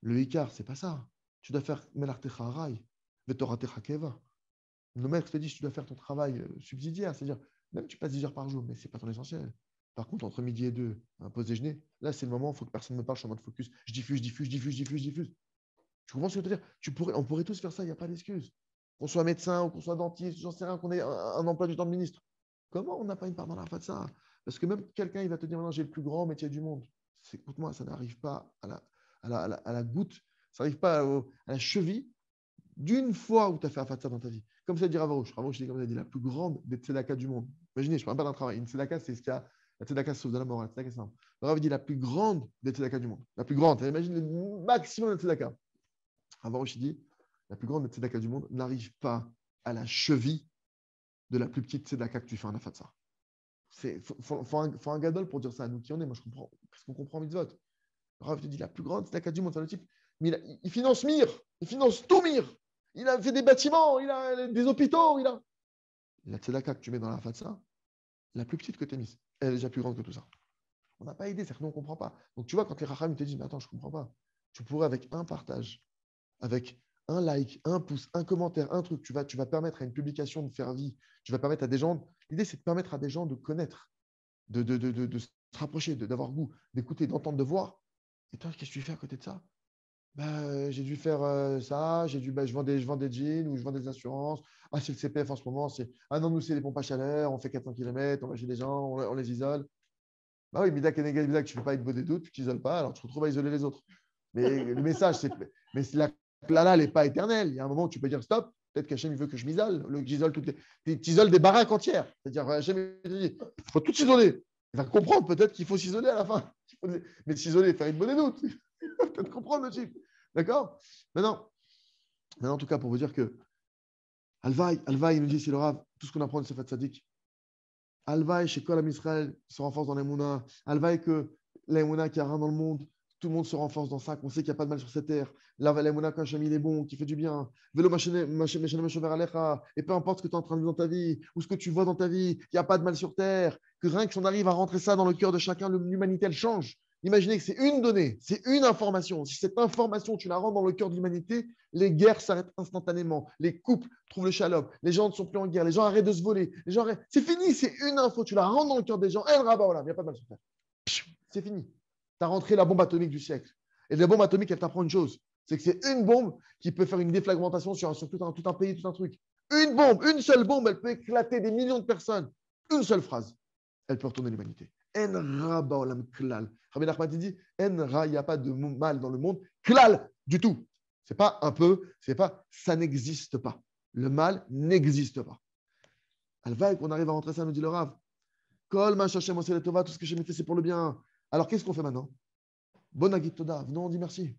le Icar, c'est pas ça. Tu dois faire Melartecha Harai, Vetoratecha Keva. Le maître te dit, tu dois faire ton travail subsidiaire, c'est-à-dire, même tu passes 10 heures par jour, mais ce n'est pas ton essentiel. Par contre, entre midi et 2, un pause déjeuner, là, c'est le moment où il faut que personne ne me parle, je suis en mode focus. Je diffuse. Tu comprends ce que je veux dire? On pourrait tous faire ça, il n'y a pas d'excuse. Qu'on soit médecin ou qu'on soit dentiste, j'en sais rien, qu'on ait un emploi du temps de ministre. Comment on n'a pas une part dans la de ça? Parce que même quelqu'un, il va te dire, maintenant, j'ai le plus grand métier du monde. Écoute-moi, ça n'arrive pas à la goutte, ça n'arrive pas à la cheville d'une fois où tu as fait ça dans ta vie. Comme ça dit Ravarouche. Ravarouche dit, comme ça dit, la plus grande des tzedaka du monde. Imaginez, je ne parle pas d'un travail. Une tzedaka, c'est ce qu'il y a. La tzedaka, c'est sauve de la mort. La tzedaka, c'est simple. Le Rav dit la plus grande des tzedaka du monde. La plus grande. Imagine le maximum de tzedaka. Ravarouche dit, la plus grande des tzedaka du monde n'arrive pas à la cheville de la plus petite tzedaka que tu fais en afatsa. Il faut un gadol pour dire ça à nous qui on est. Moi, je comprends. Parce qu'on comprend mitzvot. Le Rav te dit la plus grande tzedaka du monde. C'est le type. Mais il finance Mir. Il finance tout Mir. Il a fait des bâtiments, il a des hôpitaux, La tzedaka que tu mets dans la fatsa, la plus petite que tu as mise, elle est déjà plus grande que tout ça. On n'a pas aidé, c'est que nous, on ne comprend pas. Donc, tu vois, quand les racham te disent, mais attends, je ne comprends pas. Tu pourrais, avec un partage, avec un like, un pouce, un commentaire, un truc, tu vas permettre à une publication de faire vie. Tu vas permettre à des gens, l'idée, c'est de permettre à des gens de connaître, de se rapprocher, d'avoir goût, d'écouter, d'entendre, de voir. Et toi, qu'est-ce que tu fais à côté de ça? J'ai dû faire ça, je vends des jeans ou je vends des assurances. Ah, c'est le CPF en ce moment. Ah non, nous, c'est les pompes à chaleur, on fait 400 km, on va chez les gens, on les isole. Bah oui, Midak et Negal, Midak, tu ne fais pas être des doutes, tu t'isoles pas, alors tu te retrouves à isoler les autres. Mais le message, c'est mais la plana, elle n'est pas éternelle. Il y a un moment où tu peux dire stop, peut-être qu'Hachem, il veut que je m'isole, que j'isole toutes les. Tu isoles des baraques entières. C'est-à-dire, Hachem, il dit, il faut tout isoler. Il va comprendre peut-être qu'il faut s'isoler à la fin. Mais s'isoler, faire une bonne doute. Il va peut-être comprendre le chiffre. D'accord? Maintenant, en tout cas, pour vous dire que Alvaï, il nous dit, c'est le Rav, tout ce qu'on apprend de Sefat Tzadik. Alvaï, chez Kolam Israël, se renforce dans l'Emouna. Alvaï, que l'Emouna qui a rien dans le monde, tout le monde se renforce dans ça, qu'on sait qu'il n'y a pas de mal sur cette terre. L'Emouna, quand Hachem il est bon, qui fait du bien. Vélo, et peu importe ce que tu es en train de vivre dans ta vie, ou ce que tu vois dans ta vie, il n'y a pas de mal sur terre. Que rien que si on arrive à rentrer ça dans le cœur de chacun, l'humanité, elle change. Imaginez que c'est une donnée, c'est une information. Si cette information, tu la rends dans le cœur de l'humanité, les guerres s'arrêtent instantanément. Les couples trouvent le shalom. Les gens ne sont plus en guerre. Les gens arrêtent de se voler. Les gens arrêtent. C'est fini, c'est une info. Tu la rends dans le cœur des gens. El Rabat, il n'y a pas de mal sur terre. C'est fini. Tu as rentré la bombe atomique du siècle. Et la bombe atomique, elle t'apprend une chose. C'est que c'est une bombe qui peut faire une déflagmentation sur tout un pays, tout un truc. Une bombe, une seule bombe, elle peut éclater des millions de personnes. Une seule phrase, elle peut retourner l'humanité. En Rabat olam klal. Rabbi Nachman dit, En Ra, il n'y a pas de mal dans le monde. Klal, du tout. C'est pas un peu, c'est pas, ça n'existe pas. Le mal n'existe pas. Alvaï, qu'on arrive à rentrer ça, nous dit le Rav. Kol ma shachem osel tova, tout ce que j'ai fait, c'est pour le bien. Alors, qu'est-ce qu'on fait maintenant? Bon agit toda, venons, on dit merci.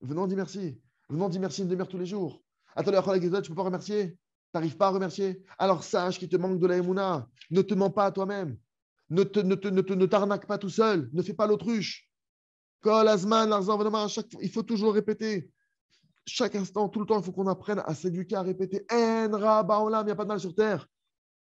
Venons, on dit merci. Venons, on dit merci une demi-heure tous les jours. Attends, tu ne peux pas remercier? Tu n'arrives pas à remercier? Alors, sache qu'il te manque de la émouna. Ne te mens pas à toi-même. Ne t'arnaque pas tout seul. Ne fais pas l'autruche. Kol azman, l'arzan, il faut toujours répéter. Chaque instant, tout le temps, il faut qu'on apprenne à s'éduquer, à répéter. En ra baolam, il n'y a pas de mal sur terre.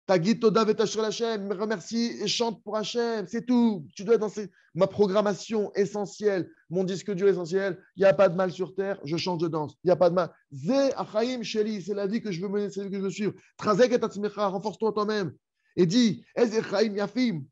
Tagit toda vetashre Hachem, remercie et chante pour Hachem, c'est tout. Tu dois être dans ma programmation essentielle, mon disque dur essentiel. Il n'y a pas de mal sur terre, je change de danse. Il n'y a pas de mal. Ze achaim sheli, c'est la vie que je veux mener, c'est la vie que je veux suivre. Trazek et tatzmecha, renforce-toi toi-même. Et dis, Ez echaim yafim,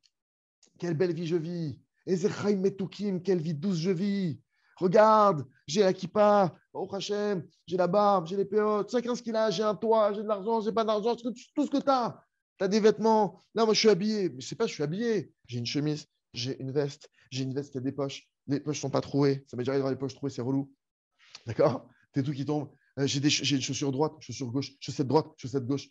quelle belle vie je vis. Ez echaim metukim, quelle vie douce je vis. Regarde, j'ai la kippa, oh Hachem, j'ai la barbe, j'ai les péotes, chacun ce qu'il a, j'ai un toit, j'ai de l'argent, j'ai pas d'argent, tout ce que tu as. Tu as des vêtements. Là, moi, je suis habillé. Mais je sais pas, je suis habillé. J'ai une chemise, j'ai une veste. J'ai une veste qui a des poches. Les poches ne sont pas trouées. Ça m'est déjà arrivé d'avoir les poches trouées, c'est relou. D'accord? C'est tout qui tombe. J'ai une chaussure droite, chaussure gauche, chaussette droite, chaussette gauche.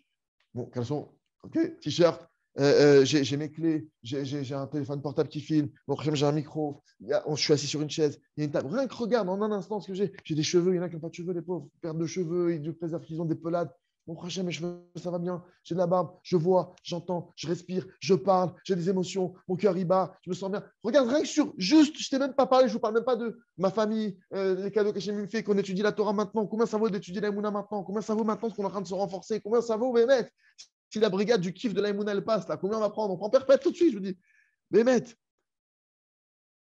Bon, caleçon, ok, t-shirt. J'ai mes clés, j'ai un téléphone portable qui filme. Bon, j'ai un micro. Je suis assis sur une chaise. Il y a une table. Rien que regarde en un instant ce que j'ai. J'ai des cheveux. Il y en a qui n'ont pas de cheveux, les pauvres. Perte de cheveux. Ils préservent qu'ils ont des pelades. Bon, mes cheveux, ça va bien. J'ai de la barbe, je vois, j'entends, je respire, je parle, j'ai des émotions, mon cœur y bat, je me sens bien. Regarde, rien que sur, juste, je ne t'ai même pas parlé, je ne vous parle même pas de ma famille, les cadeaux qu'Hachem me fait, qu'on étudie la Torah maintenant, combien ça vaut d'étudier la Emouna maintenant, combien ça vaut maintenant qu'on est en train de se renforcer, combien ça vaut, Bémet, si la brigade du kiff de la Emouna, elle passe, là, combien on va prendre? On prend perpète tout de suite, je vous dis. Bémet,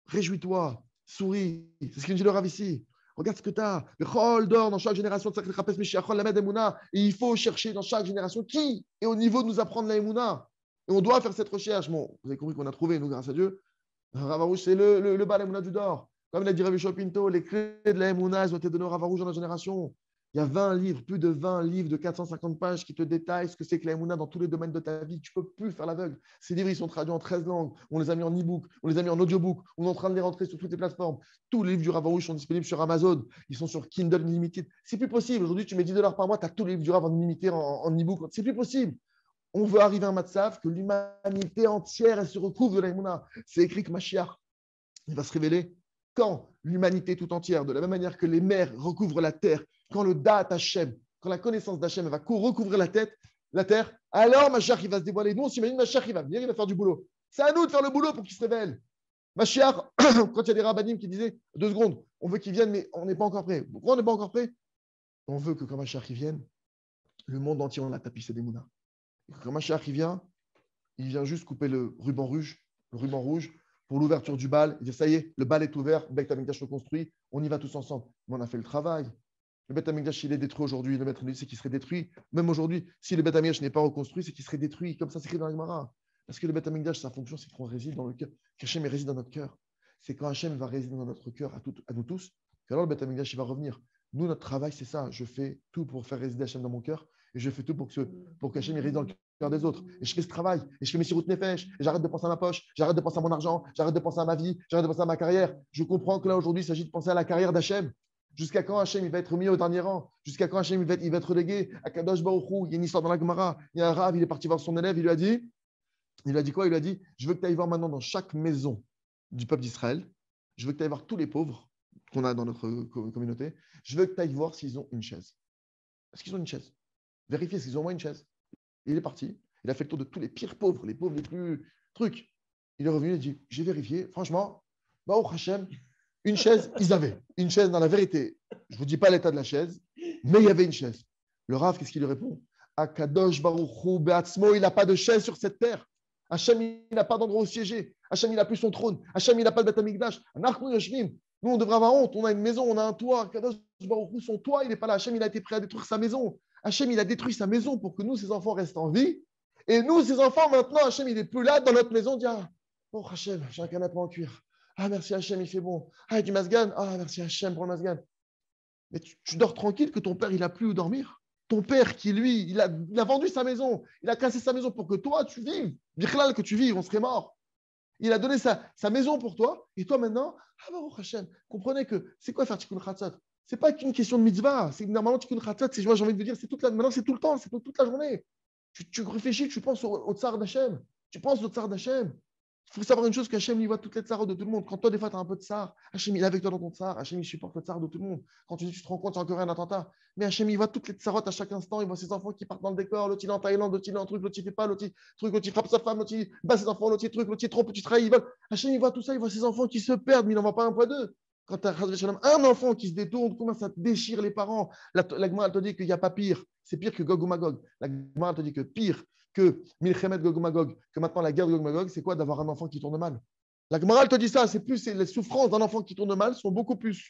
réjouis-toi, souris, c'est ce qu'il dit le Rav ici. Regarde ce que tu as. Le chol d'or dans chaque génération. Et il faut chercher dans chaque génération qui est au niveau de nous apprendre la Emouna. Et on doit faire cette recherche. Bon, vous avez compris qu'on a trouvé, nous, grâce à Dieu. Ravarouche, c'est le bas Emouna du Dor. Comme l'a dit Rabbi Pinto, les clés de la Emouna, elles ont été données au Ravarouche dans la génération. Il y a 20 livres, plus de 20 livres de 450 pages qui te détaillent ce que c'est que la Emouna dans tous les domaines de ta vie. Tu ne peux plus faire l'aveugle. Ces livres, ils sont traduits en 13 langues. On les a mis en e-book, on les a mis en audiobook. On est en train de les rentrer sur toutes les plateformes. Tous les livres du Rav Arush sont disponibles sur Amazon. Ils sont sur Kindle Unlimited. C'est plus possible. Aujourd'hui, tu mets $10 par mois, tu as tous les livres du Rav en illimité en e-book. C'est plus possible. On veut arriver à un matzav que l'humanité entière, elle se recouvre de la Emouna. C'est écrit que Mashiach, il va se révéler quand l'humanité tout entière, de la même manière que les mers recouvrent la terre, quand le Da'at Hashem, quand la connaissance d'Hachem va recouvrir la terre, alors Mashiach, il va se dévoiler. Nous, on s'imagine Mashiach, il va venir, il va faire du boulot. C'est à nous de faire le boulot pour qu'il se révèle. Mashiach, quand il y a des rabbinim qui disaient 2 secondes, on veut qu'il vienne, mais on n'est pas encore prêt. Pourquoi on n'est pas encore prêt? On veut que quand Mashiach il vienne, le monde entier, on l'a tapissé des mounas. Et quand Mashiach il vient juste couper le ruban rouge pour l'ouverture du bal. Il dit ça y est, le bal est ouvert, le Beit HaMikdash se construit, on y va tous ensemble. Mais on a fait le travail. Le Beit HaMikdash, il est détruit aujourd'hui. Le Beit HaMikdash, c'est qu'il serait détruit. Même aujourd'hui, si le Beit HaMikdash n'est pas reconstruit, c'est qu'il serait détruit. Comme ça, c'est écrit dans la Gemara. Parce que le Beit HaMikdash, sa fonction, c'est qu'on réside dans le cœur. Qu'Hachem réside dans notre cœur. C'est quand Hachem va résider dans notre cœur à nous tous, qu'alors le Beit HaMikdash, il va revenir. Nous, notre travail, c'est ça. Je fais tout pour faire résider Hachem dans mon cœur. Et je fais tout pour qu'Hachem réside dans le cœur des autres. Et je fais ce travail. Et je fais mes sirout nefesh. Et j'arrête de penser à ma poche. J'arrête de penser à mon argent. J'arrête de penser à ma vie. J'arrête de penser à ma carrière. Je comprends que là, aujourd'hui, il s'agit de penser à la carrière d'Hachem. Jusqu'à quand Hachem il va être mis au dernier rang? Jusqu'à quand Hachem il va être relégué à Kadosh Baruch Hu? Il y a une histoire dans la Gemara. Il y a un Rav, il est parti voir son élève. Il lui a dit Il a dit quoi? Il a dit, je veux que tu ailles voir maintenant dans chaque maison du peuple d'Israël, je veux que tu ailles voir tous les pauvres qu'on a dans notre communauté, je veux que tu ailles voir s'ils ont une chaise. Est-ce qu'ils ont une chaise? Vérifier s'ils ont au moins une chaise. Il est parti, il a fait le tour de tous les pires pauvres, les pauvres les plus trucs. Il est revenu, il a dit, j'ai vérifié, franchement, bah, au Hachem, une chaise, ils avaient. Une chaise, dans la vérité, je ne vous dis pas l'état de la chaise, mais il y avait une chaise. Le Rav, qu'est-ce qu'il lui répond? Akadosh Baruch Hu Be'atzmo, il n'a pas de chaise sur cette terre. Hachem, il n'a pas d'endroit où siéger. Hachem, il n'a plus son trône. Hachem, il n'a pas de Beth Amikdash. Nous, on devrait avoir honte. On a une maison, on a un toit. Akadosh Baruch Hu, son toit, il n'est pas là. Hachem, il a été prêt à détruire sa maison. Hachem, il a détruit sa maison pour que nous, ses enfants, restent en vie. Et nous, ses enfants, maintenant, Hachem, il n'est plus là dans notre maison. On dit, ah, oh Hachem, j'ai un canapé en cuir. Ah, merci Hachem, il fait bon. Ah, du masgan. Ah, merci Hachem pour le masgan. Mais tu dors tranquille que ton père, il n'a plus où dormir. Ton père qui, lui, il a vendu sa maison. Il a cassé sa maison pour que toi, tu vives. Bichlal, que tu vives, on serait mort. Il a donné sa maison pour toi. Et toi, maintenant, ah, Baruch Hachem, comprenez que c'est quoi faire Tikkun Chatzot? C'est pas qu'une question de mitzvah. C'est normalement Tikkun Chatzot, c'est, j'ai envie de vous dire, maintenant, c'est tout le temps, c'est toute la journée. Tu réfléchis, tu penses au tsar d'Hachem. Tu penses au tsar d'Hachem. Il faut savoir une chose, qu'Hachem, il voit toutes les tsarots de tout le monde. Quand toi, des fois, tu as un peu de tsar, Hachem, il est avec toi dans ton tsar. Hachem, il supporte le tsar de tout le monde. Quand tu te rends compte, il y a encore un attentat. Mais Hachem, il voit toutes les tsarots à chaque instant. Il voit ses enfants qui partent dans le décor. L'autre, il est en Thaïlande, l'autre, il est en truc, l'autre, il fait pas, l'autre, il frappe sa femme, l'autre, il bat ses enfants, l'autre, il truc, l'autre, il trompe, tu trahis, il vole. Hachem, il voit tout ça, il voit ses enfants qui se perdent, mais il n'en voit pas un point deux. Quand tu as un enfant qui se détourne, comment ça déchire les parents? La Gemara, elle te dit qu'il n'y a pas pire. C'est pire que Gog ou Magog. La Gemara, elle te dit que pire que Milchemet Gog ou Magog, que maintenant la guerre de Gog ou Magog, c'est quoi? D'avoir un enfant qui tourne mal. La Gemara te dit ça, c'est les souffrances d'un enfant qui tourne mal sont beaucoup plus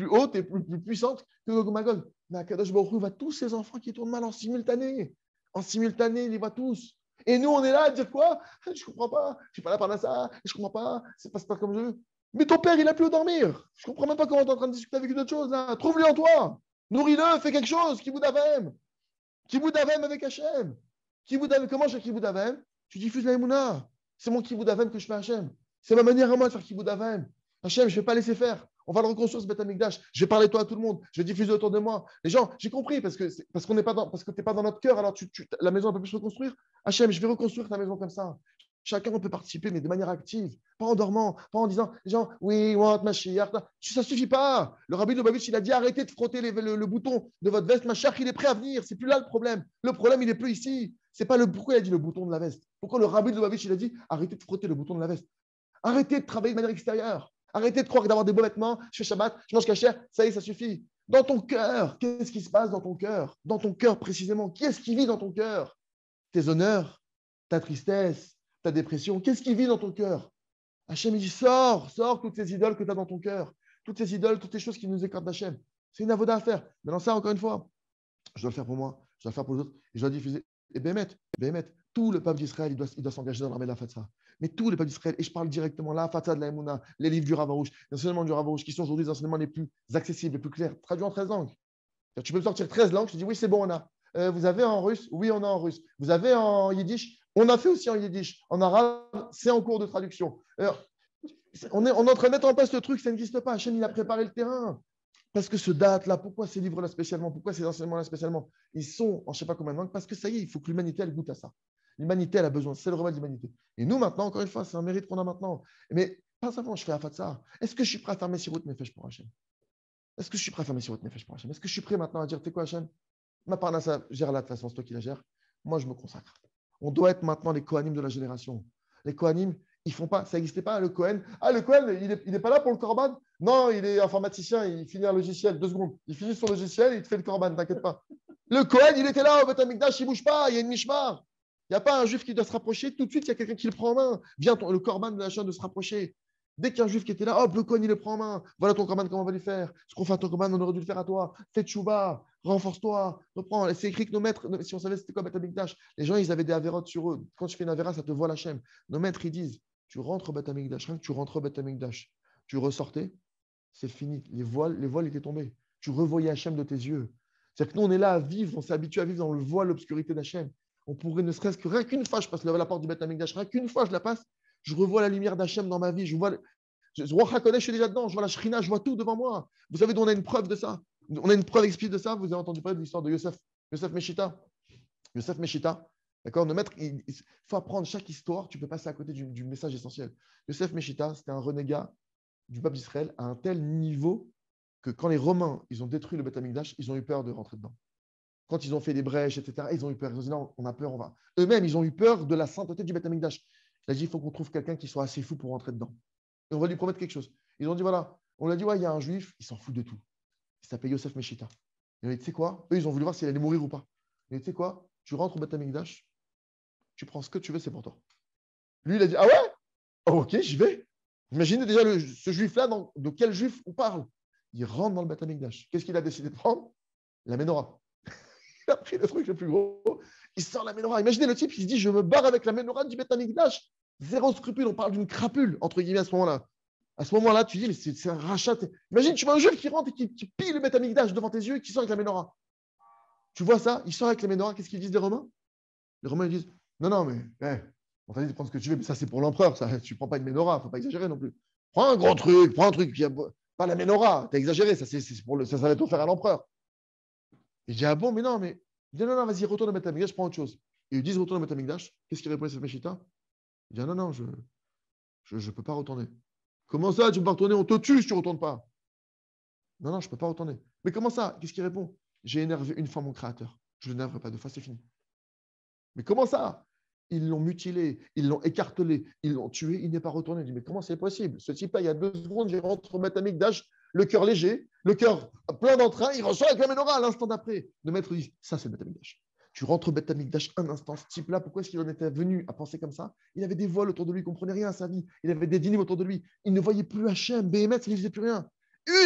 hautes et plus puissantes que Gog ou Magog. Mais Akadosh Baruch Hu voit tous ces enfants qui tournent mal en simultané. En simultané, il les voit tous. Et nous, on est là à dire quoi? Je ne comprends pas, je ne suis pas là par ça, je ne comprends pas, c'est pas comme je veux. Mais ton père, il n'a plus où dormir. Je ne comprends même pas comment tu es en train de discuter avec une autre chose. Là. Trouve-lui en toi. Nourris-le, fais quelque chose. Kibbout Avem. Kibbout Avem avec Hachem. Comment je fais Kibbout Avem? Tu diffuses la Emouna. C'est mon Kibbout Avem que je fais à Hachem. C'est ma manière à moi de faire Kibbout Avem. Hachem, je ne vais pas laisser faire. On va le reconstruire ce Beth Amikdash. Je vais parler toi à tout le monde. Je vais diffuser autour de moi. Les gens, j'ai compris parce que tu n'es pas dans notre cœur. Alors la maison ne peut plus se reconstruire. Hachem, je vais reconstruire ta maison comme ça. Chacun peut participer, mais de manière active, pas en dormant, pas en disant, les gens, oui, want Mashiach. Ça ne suffit pas. Le Rabbi Lubavitch, il a dit, arrêtez de frotter le bouton de votre veste. Mashiach, il est prêt à venir. C'est plus là le problème. Le problème, il n'est plus ici. C'est pas pourquoi il a dit le bouton de la veste. Pourquoi le Rabbi Lubavitch, il a dit, arrêtez de frotter le bouton de la veste. Arrêtez de travailler de manière extérieure. Arrêtez de croire d'avoir des beaux vêtements. Je fais Shabbat, je mange kasher, ça y est, ça suffit. Dans ton cœur, qu'est-ce qui se passe dans ton cœur? Dans ton cœur précisément, qui est-ce qui vit dans ton cœur? Tes honneurs, ta tristesse, ta dépression, qu'est-ce qui vit dans ton cœur? Hachem, il dit, sors toutes ces idoles que tu as dans ton cœur. Toutes ces idoles, toutes les choses qui nous écartent d'Hachem. C'est une avoda à faire. Maintenant, ça, encore une fois, je dois le faire pour moi, je dois le faire pour les autres, et je dois diffuser. Et Bémet, tout le peuple d'Israël, il doit s'engager dans l'armée de la Fatsa. Mais tout le peuple d'Israël, et je parle directement la Fatsa de la Emouna, les livres du Rav Arush, les enseignements du Rav Arush, qui sont aujourd'hui les enseignements les plus accessibles, les plus clairs, traduits en 13 langues. Tu peux me sortir 13 langues, je te dis oui, c'est bon, on a. Vous avez en russe? Oui, on a en russe. Vous avez en yiddish? On a fait aussi en yiddish. En arabe, c'est en cours de traduction. On est en train de mettre en place le truc, ça n'existe pas. Hachem, il a préparé le terrain. Parce que ce date-là, pourquoi ces livres-là spécialement? Pourquoi ces enseignements-là spécialement? Ils sont en je ne sais pas combien de langues, parce que ça y est, il faut que l'humanité, elle goûte à ça. L'humanité, elle a besoin. C'est le remède de l'humanité. Et nous, maintenant, encore une fois, c'est un mérite qu'on a maintenant. Mais pas simplement, je fais afat ça. Est-ce que je suis prêt à faire mes siroutes, mes fèches pour Hachem? Est-ce que je suis prêt à faire mes siroutes, mes fèches pour Hachem? Est-ce que je suis prêt maintenant à dire, t'es quoi, Hachem? Ma parnassa, gère-la de toute façon, c'est toi qui la gères. Moi, je me consacre. On doit être maintenant les Kohanim de la génération. Les Kohanim, ils font pas, ça n'existait pas, le Kohen. Ah, le Kohen, il n'est pas là pour le Korban? Non, il est informaticien, il finit un logiciel, 2 secondes. Il finit son logiciel, il te fait le Korban, t'inquiète pas. Le Kohen, il était là au Beth Amikdash, il ne bouge pas, il y a une mishmar. Il n'y a pas un juif qui doit se rapprocher, tout de suite, il y a quelqu'un qui le prend en main. Viens, le Korban de la chaîne de se rapprocher. Dès qu'un juif qui était là, hop, le Kohen, il le prend en main. Voilà ton Korban, comment on va lui faire? Ce qu'on fait à ton Korban, on aurait dû le faire à toi. Fais tchouba, renforce-toi, reprends. C'est écrit que nos maîtres, si on savait c'était quoi Beth Amikdash, les gens, ils avaient des avérotes sur eux. Quand tu fais une avéra, ça te voit la chaîne. Nos maîtres, ils disent, tu rentres au Beth Amikdash, rien que tu rentres au Beth Amikdash, tu ressortais, c'est fini. Les voiles étaient tombés. Tu revoyais Hachem de tes yeux. C'est-à-dire que nous, on est là à vivre, on s'est habitué à vivre dans le voile, l'obscurité d'Hachem. On pourrait ne serait-ce que rien qu'une fois, je passe la porte du Beth Amikdash, rien qu'une fois, je la passe, je revois la lumière d'Hachem dans ma vie. Je vois Roi HaKodesh, je suis déjà dedans, je vois la Shrina, je vois tout devant moi. Vous savez d'où on a une preuve de ça? On a une preuve explicite de ça. Vous avez entendu parler de l'histoire de Yosef Meshita. Yosef Meshita, D'accord? Il faut apprendre chaque histoire, tu peux passer à côté du message essentiel. Yosef Meshita, c'était un renégat du peuple d'Israël à un tel niveau que quand les Romains ils ont détruit le Beth Amikdash, ils ont eu peur de rentrer dedans. Quand ils ont fait des brèches, etc., ils ont eu peur. Ils ont dit non, on a peur, on va. Eux-mêmes, ils ont eu peur de la sainteté du Beth Amikdash. Il a dit il faut qu'on trouve quelqu'un qui soit assez fou pour rentrer dedans. Et on va lui promettre quelque chose. Ils ont dit voilà, on lui a dit ouais, il y a un juif, il s'en fout de tout. Il s'appelle Yosef Meshita. Il a dit tu sais quoi? Eux, ils ont voulu voir s'il allait mourir ou pas. Il a dit tu sais quoi? Tu rentres au Beth Amikdash, tu prends ce que tu veux, c'est pour toi. Lui, il a dit ah ouais? Oh, ok, j'y vais. Imaginez déjà ce juif-là, de quel juif on parle? Il rentre dans le Beth Amikdash. Qu'est-ce qu'il a décidé de prendre? La menorah. Il a pris le truc le plus gros. Il sort la menorah. Imaginez le type qui se dit je me barre avec la menorah du Beth Amikdash. Zéro scrupule. On parle d'une crapule, entre guillemets, à ce moment-là. À ce moment-là, tu dis mais c'est un rachat. Imagine, tu vois un juif qui rentre et qui pille le Beth Amikdash devant tes yeux et qui sort avec la menorah. Tu vois ça? Il sort avec la menorah. Qu'est-ce qu'ils disent les Romains? Les Romains, ils disent non, non, mais on t'a dit de prendre ce que tu veux, mais ça, c'est pour l'empereur. Ça, tu ne prends pas une menorah. Il ne faut pas exagérer non plus. Prends un gros truc, prends un truc. Pas la menorah. Tu as exagéré. Ça, ça va être offert à l'empereur. Et je dis ah bon, mais non, mais. Il dit non, non, vas-y, retourne au Beth Amikdash, prends autre chose. Et ils disent retourne au Beth Amikdash. Qu'est-ce qu'il répond à cette Meshita? Il dit ah non, non, je ne peux pas retourner. Comment ça, tu ne peux pas retourner? On te tue si tu ne retournes pas. Non, non, je ne peux pas retourner. Mais comment ça? Qu'est-ce qu'il répond? J'ai énervé une fois mon créateur. Je ne l'énerverai pas deux fois, c'est fini. Mais comment ça? Ils l'ont mutilé, ils l'ont écartelé, ils l'ont tué, il n'est pas retourné. Il dit, mais comment c'est possible? Ce type-là, il y a 2 secondes, il rentre au Beth Amikdash, le cœur léger, le cœur plein d'entrain, il ressort avec la menorah à l'instant d'après. Le maître dit, ça c'est le Beth Amikdash. Tu rentres au Beth Amikdash un instant, ce type-là, pourquoi est-ce qu'il en était venu à penser comme ça? Il avait des voiles autour de lui, il ne comprenait rien à sa vie, il avait des dynimes autour de lui, il ne voyait plus Hachem, Béhémet, il ne faisait plus rien.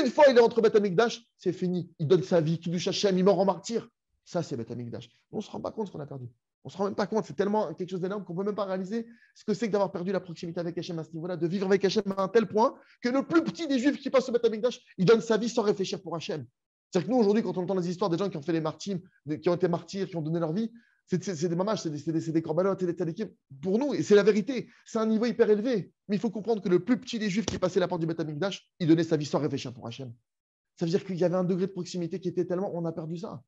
Une fois il est rentré au Beth Amikdash, c'est fini, il donne sa vie, Kiddush Hachem, il meurt en martyr. Ça c'est Beth Amikdash. On ne se rend pas compte ce qu'on a perdu. On ne se rend même pas compte, c'est tellement quelque chose d'énorme qu'on ne peut même pas réaliser ce que c'est que d'avoir perdu la proximité avec Hachem à ce niveau-là, de vivre avec Hachem à un tel point que le plus petit des juifs qui passe au Beth Amikdash, il donne sa vie sans réfléchir pour Hachem. C'est-à-dire que nous, aujourd'hui, quand on entend les histoires des gens qui ont fait les martyrs, qui ont été martyrs, qui ont donné leur vie, c'est des mamages, c'est des corbanotes, c'est des tzadikim. Pour nous, et c'est la vérité, c'est un niveau hyper élevé. Mais il faut comprendre que le plus petit des juifs qui passait la porte du Beth Amikdash, il donnait sa vie sans réfléchir pour Hachem. Ça veut dire qu'il y avait un degré de proximité qui était tellement, on a perdu ça.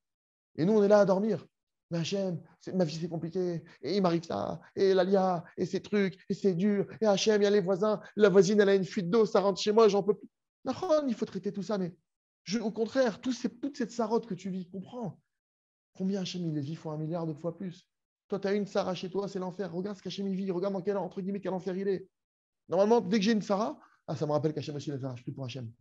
Et nous, on est là à dormir. Mais Hachem, ma vie c'est compliqué, et il m'arrive ça, et l'alia, et ces trucs, et c'est dur, et Hachem, il y a les voisins, la voisine elle a une fuite d'eau, ça rentre chez moi, j'en peux plus. Il faut traiter tout ça, mais au contraire, toute cette sarotte que tu vis, comprends. Combien Hachem il les vit fois 1 milliard de fois plus. Toi, tu as une Sarah chez toi, c'est l'enfer. Regarde ce qu'Hachem il vit, regarde dans quel, entre guillemets, quel enfer il est. Normalement, dès que j'ai une Sarah, ça me rappelle qu'Hachem aussi, je prie pour Hachem.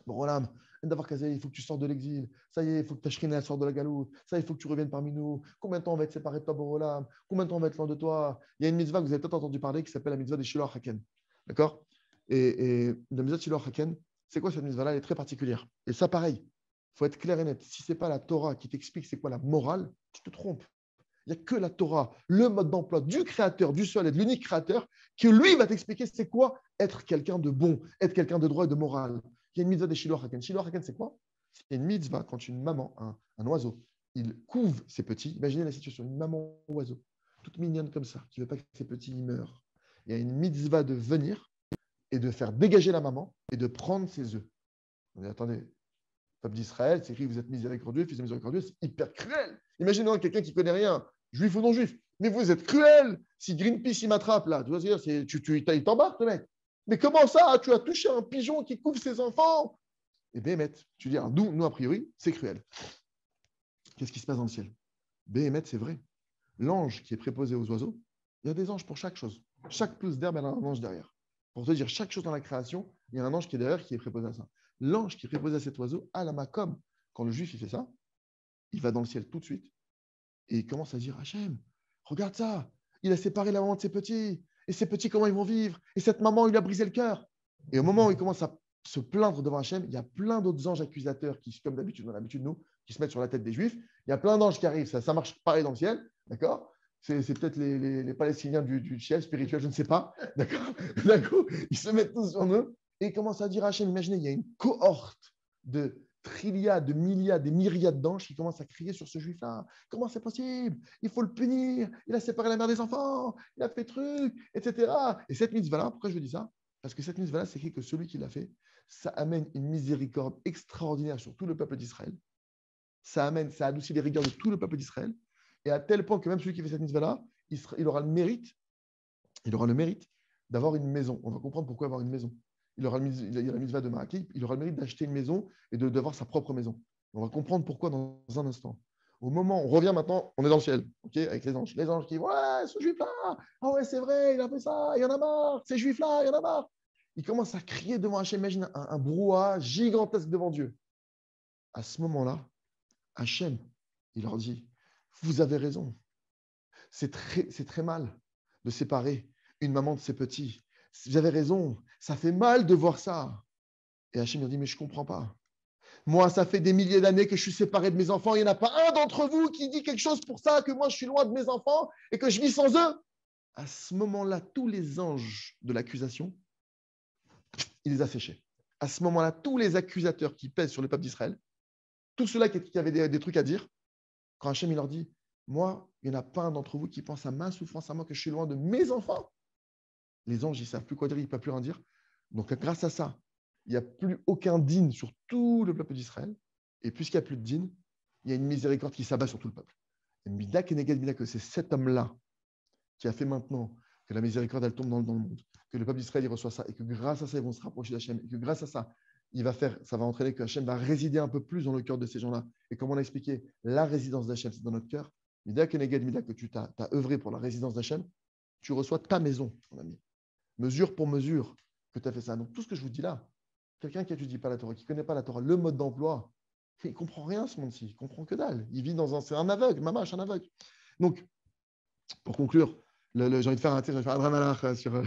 Bon, Rolam, d'avoir casé, il faut que tu sortes de l'exil. Ça y est, il faut que ta shrina sorte de la galoute. Ça, il faut que tu reviennes parmi nous. Combien de temps on va être séparés de toi, Borolam? Combien de temps on va être loin de toi? Il y a une mitzvah que vous avez peut-être entendu parler qui s'appelle la mitzvah des Shiloh Haken. D'accord? Et la mitzvah de Shiloh Haken, c'est quoi cette mitzvah-là? Elle est très particulière. Et ça, pareil, il faut être clair et net. Si ce n'est pas la Torah qui t'explique c'est quoi la morale, tu te trompes. Il n'y a que la Torah, le mode d'emploi du créateur, du seul et de l'unique créateur, qui lui va t'expliquer c'est quoi être quelqu'un de bon, être quelqu'un de droit et de moral. Il y a une mitzvah des Shiloh Haken. Shiloh Haken, c'est quoi? C'est une mitzvah quand une maman, un oiseau, il couve ses petits. Imaginez la situation, une maman oiseau, toute mignonne comme ça, qui ne veut pas que ses petits meurent. Il y a une mitzvah de venir et de faire dégager la maman et de prendre ses œufs. On dit, attendez, peuple d'Israël, c'est écrit, vous êtes miséricordieux, fils de miséricordieux, c'est hyper cruel. Imaginez quelqu'un qui ne connaît rien, juif ou non juif, mais vous êtes cruel. Si Greenpeace il m'attrape là, tu vois, il t'embarque le mec. Mais comment ça, tu as touché un pigeon qui couvre ses enfants? Et Béhémet, tu dis, nous, a priori, c'est cruel. Qu'est-ce qui se passe dans le ciel? Béhémet, c'est vrai. L'ange qui est préposé aux oiseaux, il y a des anges pour chaque chose. Chaque pouce d'herbe, elle a un ange derrière. Pour te dire, chaque chose dans la création, il y a un ange qui est derrière qui est préposé à ça. L'ange qui est préposé à cet oiseau, à la makom, quand le juif il fait ça, il va dans le ciel tout de suite et il commence à dire Hachem, regarde ça, il a séparé la maman de ses petits, et ses petits, comment ils vont vivre, et cette maman, il lui a brisé le cœur. Et au moment où il commence à se plaindre devant Hachem, il y a plein d'autres anges accusateurs qui, comme d'habitude, dans l'habitude nous, qui se mettent sur la tête des juifs. Il y a plein d'anges qui arrivent, ça marche pareil dans le ciel, d'accord? C'est peut-être les Palestiniens du ciel spirituel, je ne sais pas, d'accord? D'accord, ils se mettent tous sur nous et ils commencent à dire à Hachem, imaginez, il y a une cohorte de trilliards, de milliards, des myriades d'anges qui commencent à crier sur ce juif-là. Comment c'est possible? Il faut le punir. Il a séparé la mère des enfants. Il a fait truc, etc. Et cette mitzvah-là, pourquoi je dis ça? Parce que cette mitzvah-là, c'est écrit que celui qui l'a fait, ça amène une miséricorde extraordinaire sur tout le peuple d'Israël. Ça adoucit les rigueurs de tout le peuple d'Israël. Et à tel point que même celui qui fait cette mitzvah-là, il aura le mérite d'avoir une maison. On va comprendre pourquoi avoir une maison. Il aura la mitzvah de Marakip, il aura le mérite d'acheter une maison et d'avoir sa propre maison. On va comprendre pourquoi dans un instant. Au moment, on revient maintenant, on est dans le ciel, ok, avec les anges. Les anges qui disent ouais, ce juif-là, ah ouais, c'est vrai, il a fait ça, il y en a marre, ces juifs-là, il y en a marre. Ils commencent à crier devant Hachem. Imagine un brouhaha gigantesque devant Dieu. À ce moment-là, Hachem, il leur dit vous avez raison. C'est très mal de séparer une maman de ses petits. Vous avez raison, ça fait mal de voir ça. Et Hachem leur dit mais je ne comprends pas. Moi, ça fait des milliers d'années que je suis séparé de mes enfants. Il n'y en a pas un d'entre vous qui dit quelque chose pour ça, que moi, je suis loin de mes enfants et que je vis sans eux. À ce moment-là, tous les anges de l'accusation, il les a séchés. À ce moment-là, tous les accusateurs qui pèsent sur le peuple d'Israël, tous ceux-là qui avaient des trucs à dire, quand Hachem il leur dit, moi, il n'y en a pas un d'entre vous qui pense à ma souffrance, à moi, que je suis loin de mes enfants. Les anges, ils ne savent plus quoi dire, ils ne peuvent plus rien dire. Donc, grâce à ça, il n'y a plus aucun digne sur tout le peuple d'Israël. Et puisqu'il n'y a plus de digne, il y a une miséricorde qui s'abat sur tout le peuple. Et Mida Keneged Mida, que c'est cet homme-là qui a fait maintenant que la miséricorde, elle tombe dans le monde, que le peuple d'Israël, il reçoit ça, et que grâce à ça, ils vont se rapprocher d'Hachem, et que grâce à ça, ça va entraîner que Hachem va résider un peu plus dans le cœur de ces gens-là. Et comme on a expliqué, la résidence d'Hachem, c'est dans notre cœur. Mida Keneged Mida, que tu as œuvré pour la résidence d'Hachem, tu reçois ta maison, mon ami. Mesure pour mesure que tu as fait ça. Donc, tout ce que je vous dis là, quelqu'un qui n'étudie pas la Torah, qui ne connaît pas la Torah, le mode d'emploi, il ne comprend rien ce monde-ci, il ne comprend que dalle. Il vit c'est un aveugle, mamache, un aveugle. Donc, pour conclure, j'ai envie de faire un dramalach sur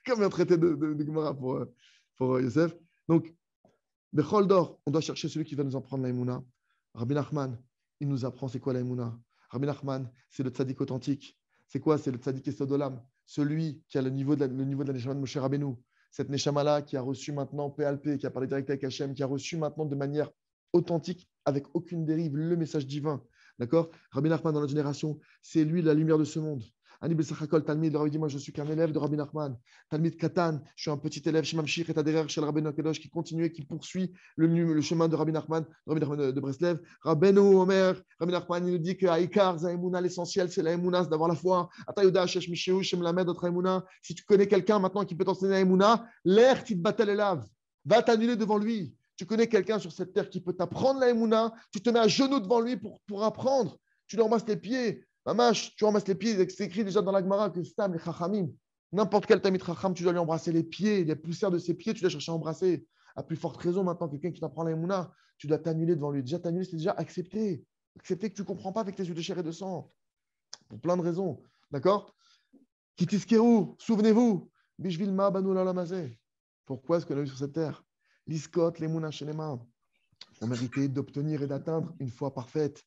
comme un traité de Gemara pour Yosef. Donc, Bechol d'or, on doit chercher celui qui va nous en prendre la Emouna. Rabbi Nachman, il nous apprend c'est quoi la Emouna. Rabbi Nachman, c'est le tzaddik authentique. C'est quoi? C'est le tzaddik Esod Olam, celui qui a le niveau de la Neshama de Moshe Rabbeinu. Cette Neshama-là qui a reçu maintenant PLP, qui a parlé direct avec Hachem, qui a reçu maintenant de manière authentique, avec aucune dérive, le message divin. D'accord? Rabbi Nachman, dans notre génération, c'est lui la lumière de ce monde. Ani Bessachakol, Talmid, leur dit moi je suis qu'un élève de Rabbi Nachman. Talmid Katan, je suis un petit élève chez Mamshir et Taderer, chez le Rabbeinu Kadosh, qui continue, qui poursuit le chemin de Rabbi Nachman de Breslev. Rabbeinu Omer, Rabbi Nachman, il nous dit que Aïkar, Zaïmouna, l'essentiel, c'est la Emouna, c'est d'avoir la foi. Atayoda, Shesh Mishéou, Shem Lamed, notre Emouna. Si tu connais quelqu'un maintenant qui peut t'enseigner la Emouna, l'air, tu te battel et lave. Va t'annuler devant lui. Tu connais quelqu'un sur cette terre qui peut t'apprendre la Emouna, tu te mets à genoux devant lui pour apprendre. Tu lui ramasses les pieds. Mamash, tu ramasses les pieds, c'est écrit déjà dans la Gemara que Stam, les Chachamim, n'importe quel Tamid Chacham, tu dois lui embrasser les pieds, les poussières de ses pieds, tu dois chercher à embrasser. À plus forte raison, maintenant, quelqu'un qui t'apprend la Emouna, tu dois t'annuler devant lui. Déjà, t'annuler, c'est déjà accepter. Accepter que tu ne comprends pas avec tes yeux de chair et de sang. Pour plein de raisons. D'accord? Kitiskeru, souvenez-vous. Bishvilma Banu Lalamazé. Pourquoi est-ce que l'on est sur cette terre? L'Iskot, les Mouna Shenema. On méritait d'obtenir et d'atteindre une foi parfaite.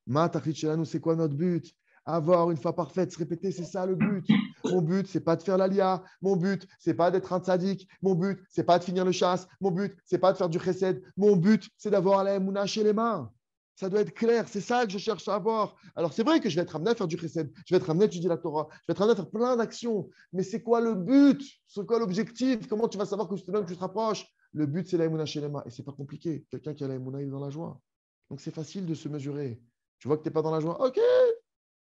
Ma Tachlit Shelanu, c'est quoi notre but? Avoir une foi parfaite, se répéter, c'est ça le but. Mon but, c'est pas de faire l'alia. Mon but, c'est pas d'être un tzaddik. Mon but, c'est pas de finir le chasse. Mon but, c'est pas de faire du chesed. Mon but, c'est d'avoir la Emouna chez les mains. Ça doit être clair, c'est ça que je cherche à avoir. Alors, c'est vrai que je vais être amené à faire du chesed, je vais être amené à étudier la Torah, je vais être amené à faire plein d'actions. Mais c'est quoi le but? C'est quoi l'objectif? Comment tu vas savoir que tu te rapproches? Le but, c'est la Emouna chez les mains. Et c'est pas compliqué. Quelqu'un qui a la Emouna, il est dans la joie. Donc, c'est facile de se mesurer. Tu vois que tu n'es pas dans la joie, ok,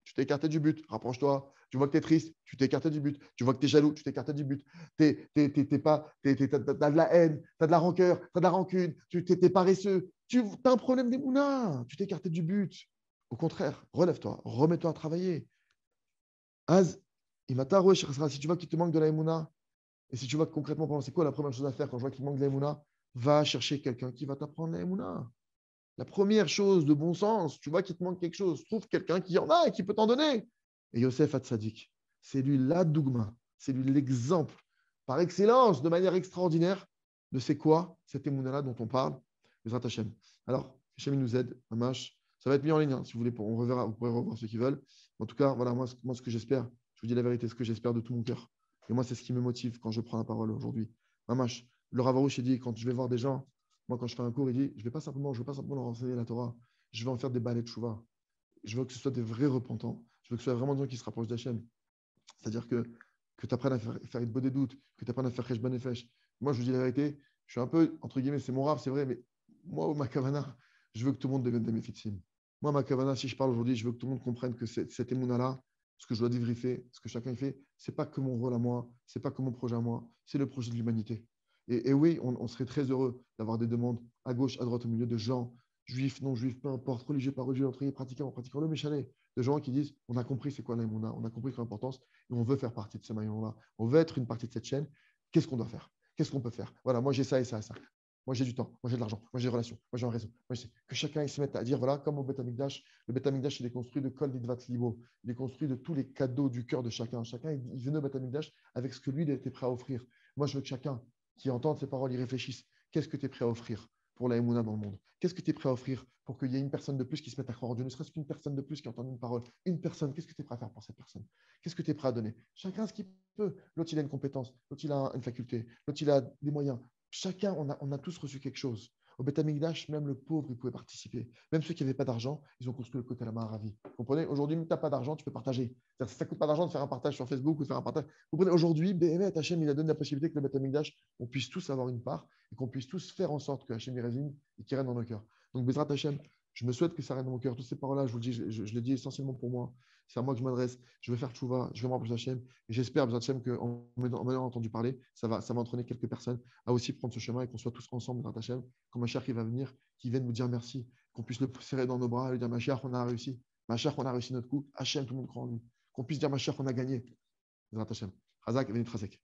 tu t'es écarté du but, rapproche-toi. Tu vois que tu es triste, tu t'es écarté du but. Tu vois que tu es jaloux, tu t'es écarté du but. Tu as de la haine, tu as de la rancœur, tu as de la rancune, tu t'es paresseux. Tu as un problème d'émouna, tu t'es écarté du but. Au contraire, relève-toi, remets-toi à travailler. Az, si tu vois qu'il te manque de la émouna, et si tu vois que concrètement, c'est quoi la première chose à faire quand je vois qu'il manque de la émouna, va chercher quelqu'un qui va t'apprendre la émouna. La première chose de bon sens, tu vois qu'il te manque quelque chose, trouve quelqu'un qui en a et qui peut t'en donner. Et Yosef Hatzadik, c'est lui la dougma, c'est lui l'exemple par excellence, de manière extraordinaire, de c'est quoi cette émouna-là dont on parle, les Hashem. Alors, Hachem nous aide, Hamash. Ça va être mis en ligne, hein, si vous voulez, on reverra, vous pourrez revoir ceux qui veulent. En tout cas, voilà, moi ce que j'espère, je vous dis la vérité, ce que j'espère de tout mon cœur. Et moi, c'est ce qui me motive quand je prends la parole aujourd'hui. Hamash, le Ravarouche, il dit, quand je vais voir des gens, moi, quand je fais un cours, il dit, je ne veux pas simplement leur enseigner la Torah, je veux en faire des balais de chouva. Je veux que ce soit des vrais repentants. Je veux que ce soit vraiment des gens qui se rapprochent d'Hachem. C'est-à-dire que tu apprennes à faire une bonne des doutes, que tu apprennes à faire Cheshbon Nefesh. Moi, je vous dis la vérité, je suis un peu, entre guillemets, c'est mon rave, c'est vrai, mais moi, au Makavana, je veux que tout le monde devienne des Mefitzim. Moi, ma kavana, si je parle aujourd'hui, je veux que tout le monde comprenne que cette émouna-là, ce que je dois débriefer, ce que chacun y fait, c'est pas que mon rôle à moi, c'est pas que mon projet à moi, c'est le projet de l'humanité. Et oui, on serait très heureux d'avoir des demandes à gauche, à droite, au milieu de gens, juifs, non juifs, peu importe, religieux, pas religieux, entre pratiquants le méchané, de gens qui disent on a compris c'est quoi l'émouna, on a compris son importance et on veut faire partie de ce maillon-là, on veut être une partie de cette chaîne. Qu'est-ce qu'on doit faire? Qu'est-ce qu'on peut faire? Voilà, moi j'ai ça et ça et ça. Moi, j'ai du temps, moi, j'ai de l'argent, moi, j'ai des relations, moi, j'ai un réseau. Moi, je sais que chacun il se mette à dire voilà, comme au Beth Amikdash, le Beth Amikdash, il est construit de Kol Nidvat Libo. Il est construit de tous les cadeaux du cœur de chacun. Chacun, il venait au Beth Amikdash avec ce que lui, il était prêt à offrir. Moi, je veux que chacun qui entende ces paroles, il réfléchisse. Qu'est-ce que tu es prêt à offrir pour la Emouna dans le monde? Qu'est-ce que tu es prêt à offrir pour qu'il y ait une personne de plus qui se mette à croire en Dieu, ne serait-ce qu'une personne de plus qui entend une parole? Une personne, qu'est-ce que tu es prêt à faire pour cette personne? Qu'est-ce que tu es prêt à donner? Chacun ce qu'il peut. L'autre, il a une compétence, l'autre, il a une faculté, l'autre, il a des moyens. Chacun, on a tous reçu quelque chose. Au Beth Amikdash, même le pauvre, il pouvait participer. Même ceux qui n'avaient pas d'argent, ils ont construit le côté à la Maharavi. Vous comprenez? Aujourd'hui, même si tu n'as pas d'argent, tu peux partager. Ça ne coûte pas d'argent de faire un partage sur Facebook ou de faire un partage. Vous comprenez? Aujourd'hui, BMF, Hachem, il a donné la possibilité que le Beth Amikdash, on puisse tous avoir une part et qu'on puisse tous faire en sorte que Hachem y résine et qu'il règne dans nos cœurs. Donc, Bezrat Hachem, je me souhaite que ça règne dans mon cœur. Toutes ces paroles-là, je vous le dis, je le dis essentiellement pour moi. C'est à moi que je m'adresse. Je vais faire tchouva, je vais me rapprocher d'Hachem. Et j'espère, Bezrat Hachem, qu'en m'ayant entendu parler, ça va entraîner quelques personnes à aussi prendre ce chemin et qu'on soit tous ensemble, Bezrat Hachem, quand Mashiach va venir, qui vienne nous dire merci, qu'on puisse le serrer dans nos bras et lui dire Mashiach, on a réussi. Mashiach, on a réussi notre coup. Hachem, tout le monde croit en lui. Qu'on puisse dire Mashiach, on a gagné. Bezrat Hachem. Razak, Venit Razek.